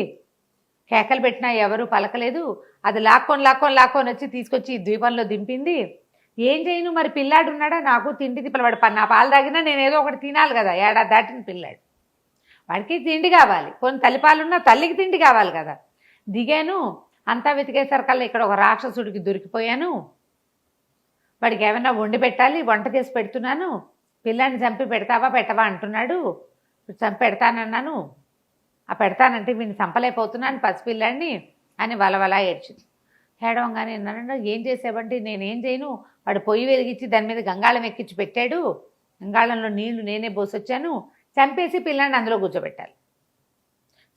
కేకలు పెట్టినా ఎవరు పలకలేదు, అది లాక్కొని వచ్చి తీసుకొచ్చి ఈ ద్వీపంలో దింపింది. ఏం చేయను మరి, పిల్లాడు ఉన్నాడా, నాకు తిండి తిప్పలవాడు, నా పాలు తాగినా నేను ఏదో ఒకటి తినాలి కదా, ఏడాది దాటిన పిల్లాడు, వాడికి తిండి కావాలి, కొన్ని తల్లిపాలున్నా తల్లికి తిండి కావాలి కదా. దిగాను, అంతా వెతికేసరికల్లా ఇక్కడ ఒక రాక్షసుడికి దొరికిపోయాను, వాడికి ఏమైనా వండి పెట్టాలి, వంట చేసి పెడుతున్నాను, పిల్లాన్ని చంపి పెడతావా పెట్టవా అంటున్నాడు, చంపి పెడతానన్నాను, ఆ పెడతానంటే వీడిని చంపలేకపోతున్నాను పసిపిల్లాడిని అని వలవలా ఏడ్చింది. ఏడవంగానే నన్ను ఏం చేసావంటే, నేనేం చేయను, వాడు పొయ్యి వెలిగించి దాని మీద గంగాళం ఎక్కించి పెట్టాడు, గంగాళంలో నీళ్లు నేనే పోసొచ్చాను, చంపేసి పిల్లాడిని అందులో కూర్చోబెట్టాలి.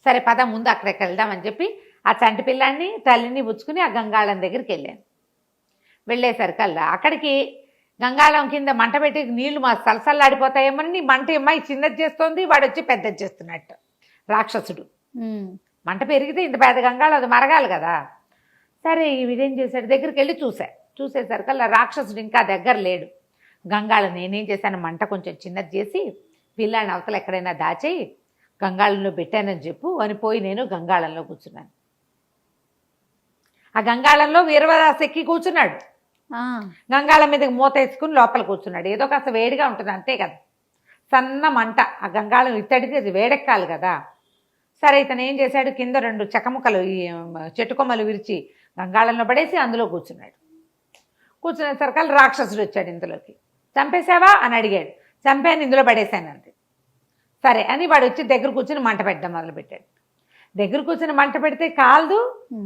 సరే పద ముందు అక్కడికి వెళ్దామని చెప్పి ఆ చంటి పిల్లాడిని తల్లిని పుచ్చుకుని ఆ గంగాళం దగ్గరికి వెళ్ళాను. వెళ్ళేసరికల్లా అక్కడికి గంగాళం కింద మంట పెట్టి నీళ్లు మా సలసల్లాడిపోతాయేమని మంట అమ్మాయి చిన్నది చేస్తోంది, వాడు వచ్చి పెద్దది చేస్తున్నట్టు రాక్షసుడు. మంట పెరిగితే ఇంత పెద్ద గంగాళం అది మరగాలి కదా. సరే వీడేం చేశాడు, దగ్గరికి వెళ్ళి చూసేసరికల్లా రాక్షసుడు ఇంకా దగ్గర లేడు. గంగాళం నేనేం చేశాను, మంట కొంచెం చిన్నది చేసి పిల్లాడిని అవతల ఎక్కడైనా దాచేయి గంగాళంలో పెట్టానని చెప్పు అని పోయి నేను గంగాళంలో కూర్చున్నాను. ఆ గంగాళంలో వీరవదాస్ ఎక్కి కూర్చున్నాడు, గంగాళం మీద మూత వేసుకుని లోపల కూర్చున్నాడు. ఏదో కాస్త వేడిగా ఉంటుంది అంతే కదా, సన్న మంట, ఆ గంగాళం ఇత్తడితే అది వేడెక్కాలి కదా. సరే ఇతను ఏం చేశాడు, కింద 2 చెక్కముక్కలు ఈ చెట్టు కొమ్మలు విరిచి గంగాళంలో పడేసి అందులో కూర్చున్నాడు. కూర్చునేసరికి రాక్షసుడు వచ్చాడు ఇందులోకి. చంపేశావా అని అడిగాడు. చంపాను, ఇందులో పడేశాను అంతే. సరే అని వాడు వచ్చి దగ్గర కూర్చుని మంట పెట్టడం మొదలుపెట్టాడు. దగ్గర కూర్చొని మంట పెడితే కాలదు.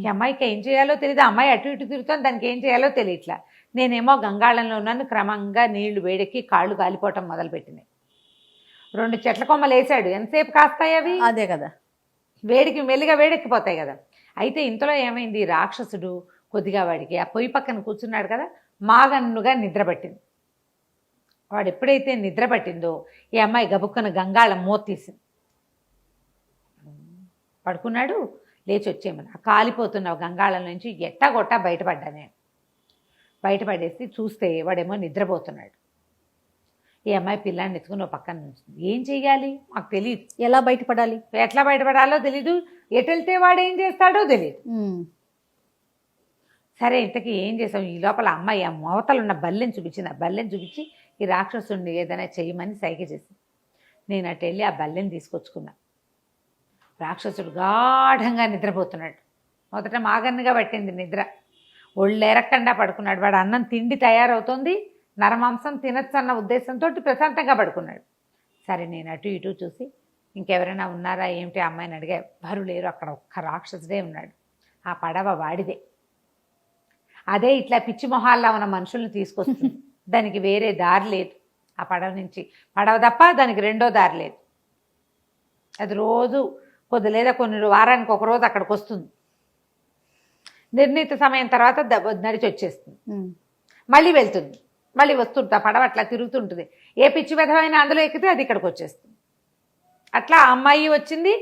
ఈ అమ్మాయికి ఏం చేయాలో తెలియదు, అమ్మాయి అటు ఇటు తిరుగుతుంది, దానికి ఏం చేయాలో తెలియట్లా. నేనేమో గంగాళంలో ఉన్నాను, క్రమంగా నీళ్లు వేడెక్కి కాళ్ళు కాలిపోవటం మొదలుపెట్టినాయి. 2 చెట్ల కొమ్మలు వేసాడు, ఎంతసేపు కాస్తాయి అవి, అదే కదా, వేడికి మెల్లిగా వేడెక్కిపోతాయి కదా. అయితే ఇంతలో ఏమైంది, రాక్షసుడు కొద్దిగా వాడికి ఆ పొయ్యి పక్కన కూర్చున్నాడు కదా, మాగన్నుగా నిద్రపట్టింది. వాడు ఎప్పుడైతే నిద్ర పట్టిందో ఈ అమ్మాయి గబుక్కన గంగాళం మూత తీసింది. పడుకున్నాడు, లేచి వచ్చేయమని ఆ కాలిపోతున్న గంగాళం నుంచి ఎట్టగొట్టా బయటపడ్డానే. బయటపడేసి చూస్తే వాడేమో నిద్రపోతున్నాడు. ఈ అమ్మాయి పిల్లాన్ని ఎత్తుకుని పక్కన నుంచింది. ఏం చెయ్యాలి మాకు తెలియదు, ఎలా బయటపడాలి, ఎట్లా బయటపడాలో తెలీదు, ఎటు వెళ్తే వాడు ఏం చేస్తాడో తెలియదు. సరే ఇంతకీ ఏం చేసాం, ఈ లోపల అమ్మాయి ఆ మోతలు ఉన్న బల్లెని చూపించింది. ఆ బల్లెని చూపించి ఈ రాక్షసుడిని ఏదైనా చేయమని సైగ చేసింది. నేను అటు వెళ్ళి ఆ బల్లెని తీసుకొచ్చుకున్నా. రాక్షసుడు గాఢంగా నిద్రపోతున్నాడు. మొదట మాగన్నుగా పట్టింది నిద్ర, ఒళ్ళెరక్కండా పడుకున్నాడు. వాడు అన్నం తిండి తయారవుతోంది, నరమాంసం తినచ్చు అన్న ఉద్దేశంతో ప్రశాంతంగా పడుకున్నాడు. సరే నేను అటు ఇటు చూసి ఇంకెవరైనా ఉన్నారా ఏమిటి అమ్మాయిని అడిగా. ఎవ్వరూ లేరు, అక్కడ ఒక్క రాక్షసుడే ఉన్నాడు. ఆ పడవ వాడిదే, అదే ఇట్లా పిచ్చి మొహాల్లో ఉన్న మనుషుల్ని తీసుకొస్తుంది. దానికి వేరే దారి లేదు, ఆ పడవ నుంచి పడవ తప్ప దానికి రెండో దారి లేదు. అది రోజు లేదా కొన్ని వారానికి ఒక రోజు అక్కడికి వస్తుంది. నిర్ణీత సమయం తర్వాత నడిచి వచ్చేస్తుంది, మళ్ళీ వెళ్తుంది. మళ్ళీ వస్తుంటా పడవ అట్లా తిరుగుతుంటుంది. ఏ పిచ్చి విధమైన అందులో ఎక్కితే అది ఇక్కడికి వచ్చేస్తుంది. అట్లా ఆ అమ్మాయి వచ్చింది.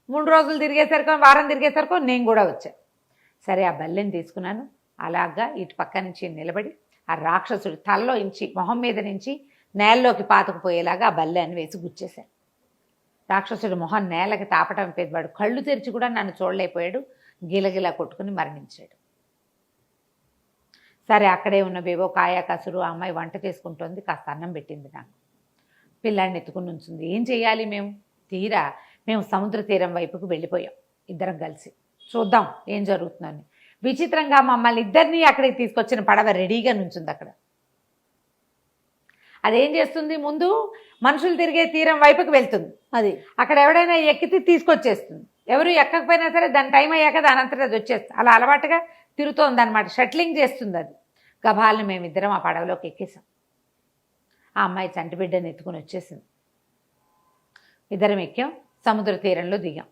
3 రోజులు తిరిగేసరికి, వారం తిరిగేసరికి నేను కూడా వచ్చాను. సరే ఆ బల్లెని తీసుకున్నాను. అలాగా ఇటు పక్క నుంచి నిలబడి ఆ రాక్షసుడు తలలో నుంచి మొహం మీద నుంచి నేలలోకి పాతుకుపోయేలాగా ఆ బల్లెని వేసి గుచ్చేశాను. రాక్షసుడు మొహం నేలకి తాపటం పెద్దవాడు కళ్ళు తెరిచి కూడా నన్ను చూడలేకపోయాడు. గిలగిలా కొట్టుకుని మరణించాడు. సరే అక్కడే ఉన్న బేబో కాయ కసురు ఆ అమ్మాయి వంట చేసుకుంటోంది. కాస్త అన్నం పెట్టింది నాకు. పిల్లాడిని ఎత్తుకుని ఉంచుంది. ఏం చేయాలి మేము సముద్ర తీరం వైపుకు వెళ్ళిపోయాం ఇద్దరం కలిసి. చూద్దాం ఏం జరుగుతుందని. విచిత్రంగా మమ్మల్ని ఇద్దరిని అక్కడికి తీసుకొచ్చిన పడవ రెడీగా నుంచుంది అక్కడ. అదేం చేస్తుంది, ముందు మనుషులు తిరిగే తీరం వైపుకి వెళ్తుంది. అది అక్కడ ఎవడైనా ఎక్కితే తీసుకొచ్చేస్తుంది. ఎవరు ఎక్కకపోయినా సరే దాని టైం అయ్యాక దాని అంతటా అది వచ్చేస్తుంది. అలా అలవాటుగా తిరుగుతోంది అనమాట. షట్లింగ్ చేస్తుంది అది. గభాలను మేమిద్దరం ఆ పడవలోకి ఎక్కేసాం. ఆ అమ్మాయి చంటి బిడ్డని ఎత్తుకుని వచ్చేసింది. ఇద్దరం ఎక్కాం. సముద్ర తీరంలో దిగాం.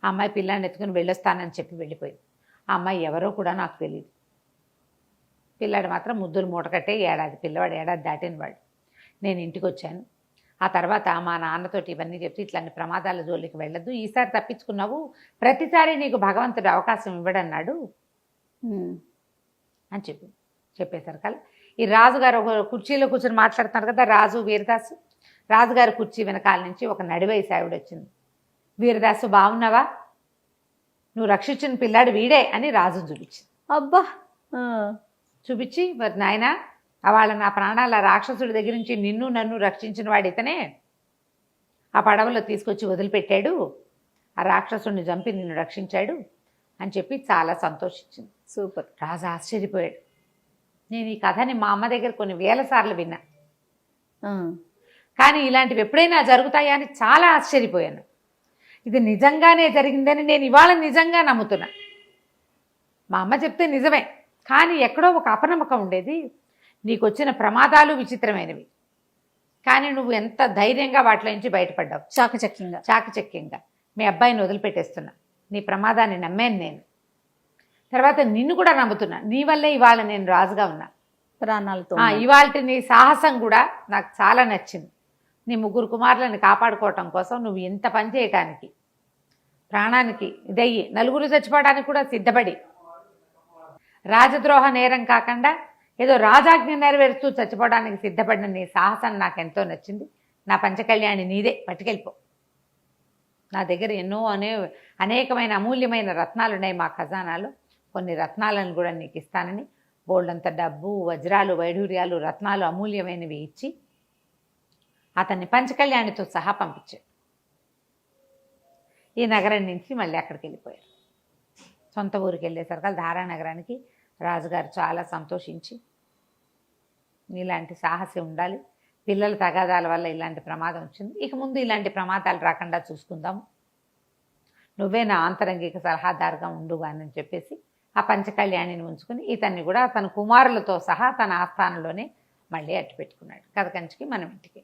ఆ అమ్మాయి పిల్లాన్ని ఎత్తుకుని వెళ్ళొస్తానని చెప్పి వెళ్ళిపోయింది. ఆ అమ్మాయి ఎవరో కూడా నాకు తెలియదు. పిల్లాడు మాత్రం ముద్దులు మూటకట్టే పిల్లవాడు ఏడాది దాటిన వాడు. నేను ఇంటికి వచ్చాను. ఆ తర్వాత మా నాన్నతోటి ఇవన్నీ చెప్తే ఇట్లాంటి ప్రమాదాల జోలికి వెళ్ళొద్దు, ఈసారి తప్పించుకున్నావు, ప్రతిసారి నీకు భగవంతుడు అవకాశం ఇవ్వడన్నాడు అని చెప్పేసరికల్లా ఈ రాజుగారు ఒక కుర్చీలో కూర్చొని మాట్లాడుతున్నారు కదా, రాజు వీరదాసు. రాజుగారి కుర్చీ వెనకాల నుంచి ఒక నడివయసు ఆవిడ వచ్చింది. వీరదాసు బాగున్నావా, నువ్వు రక్షించిన పిల్లాడు వీడే అని రాజును చూపించింది. అబ్బా చూపించి, మరి నాయన వాళ్ళ నా ప్రాణాల రాక్షసుడి దగ్గర నుంచి నిన్ను నన్ను రక్షించిన వాడు ఇతనే, ఆ పడవలో తీసుకొచ్చి వదిలిపెట్టాడు, ఆ రాక్షసుడిని చంపి నిన్ను రక్షించాడు అని చెప్పి చాలా సంతోషించింది. సూపర్. రాజు ఆశ్చర్యపోయాడు. నేను ఈ కథని మా అమ్మ దగ్గర కొన్ని వేల సార్లు విన్నా, కానీ ఇలాంటివి ఎప్పుడైనా జరుగుతాయా అని చాలా ఆశ్చర్యపోయాను. ఇది నిజంగానే జరిగిందని నేను ఇవాళ నిజంగా నమ్ముతున్నా. మా అమ్మ చెప్తే నిజమే, కానీ ఎక్కడో ఒక అపనమ్మకం ఉండేది. నీకు వచ్చిన ప్రమాదాలు విచిత్రమైనవి, కానీ నువ్వు ఎంత ధైర్యంగా వాటిలో నుంచి బయటపడ్డావు. చాకచక్యంగా మీ అబ్బాయిని వదిలిపెట్టేస్తున్నా. నీ ప్రమాదాన్ని నమ్మాను నేను. తర్వాత నిన్ను కూడా నమ్ముతున్నా. నీ వల్లే ఇవాళ నేను రాజుగా ఉన్నా ప్రాణాలతో. ఇవాళ నీ సాహసం కూడా నాకు చాలా నచ్చింది. నీ 3 కుమారులను కాపాడుకోవటం కోసం నువ్వు ఇంత పని చేయటానికి, ప్రాణానికి ఇదయ్యి నలుగురు చచ్చిపోవడానికి కూడా సిద్ధపడి, రాజద్రోహ నేరం కాకుండా ఏదో రాజాజ్ఞ నెరవేరుస్తూ చచ్చిపోవడానికి సిద్ధపడిన నీ సాహసం నాకు ఎంతో నచ్చింది. నా పంచకళ్యాణి నీదే, పట్టుకెళ్ళిపో. నా దగ్గర ఎన్నో అనేకమైన అమూల్యమైన రత్నాలు ఉన్నాయి మా ఖజానాలో. కొన్ని రత్నాలను కూడా నీకు ఇస్తానని బోల్డంత డబ్బు, వజ్రాలు, వైఢూర్యాలు, రత్నాలు అమూల్యమైనవి ఇచ్చి అతన్ని పంచకళ్యాణితో సహా పంపించాడు. ఈ నగరం నుంచి మళ్ళీ అక్కడికి వెళ్ళిపోయారు. సొంత ఊరికి వెళ్ళేసరికి ధారానగరానికి రాజుగారు చాలా సంతోషించి, ఇలాంటి సాహసం ఉండాలి, పిల్లల తగాదాల వల్ల ఇలాంటి ప్రమాదం వచ్చింది, ఇక ముందు ఇలాంటి ప్రమాదాలు రాకుండా చూసుకుందాము, నువ్వే నా ఆంతరంగిక సలహాదారుగా ఉండుగా అని చెప్పేసి ఆ పంచకళ్యాణిని ఉంచుకుని ఇతన్ని కూడా తన కుమారులతో సహా తన ఆస్థానంలోనే మళ్ళీ అట్టు పెట్టుకున్నాడు. కథ కంచికి మనం ఇంటికి.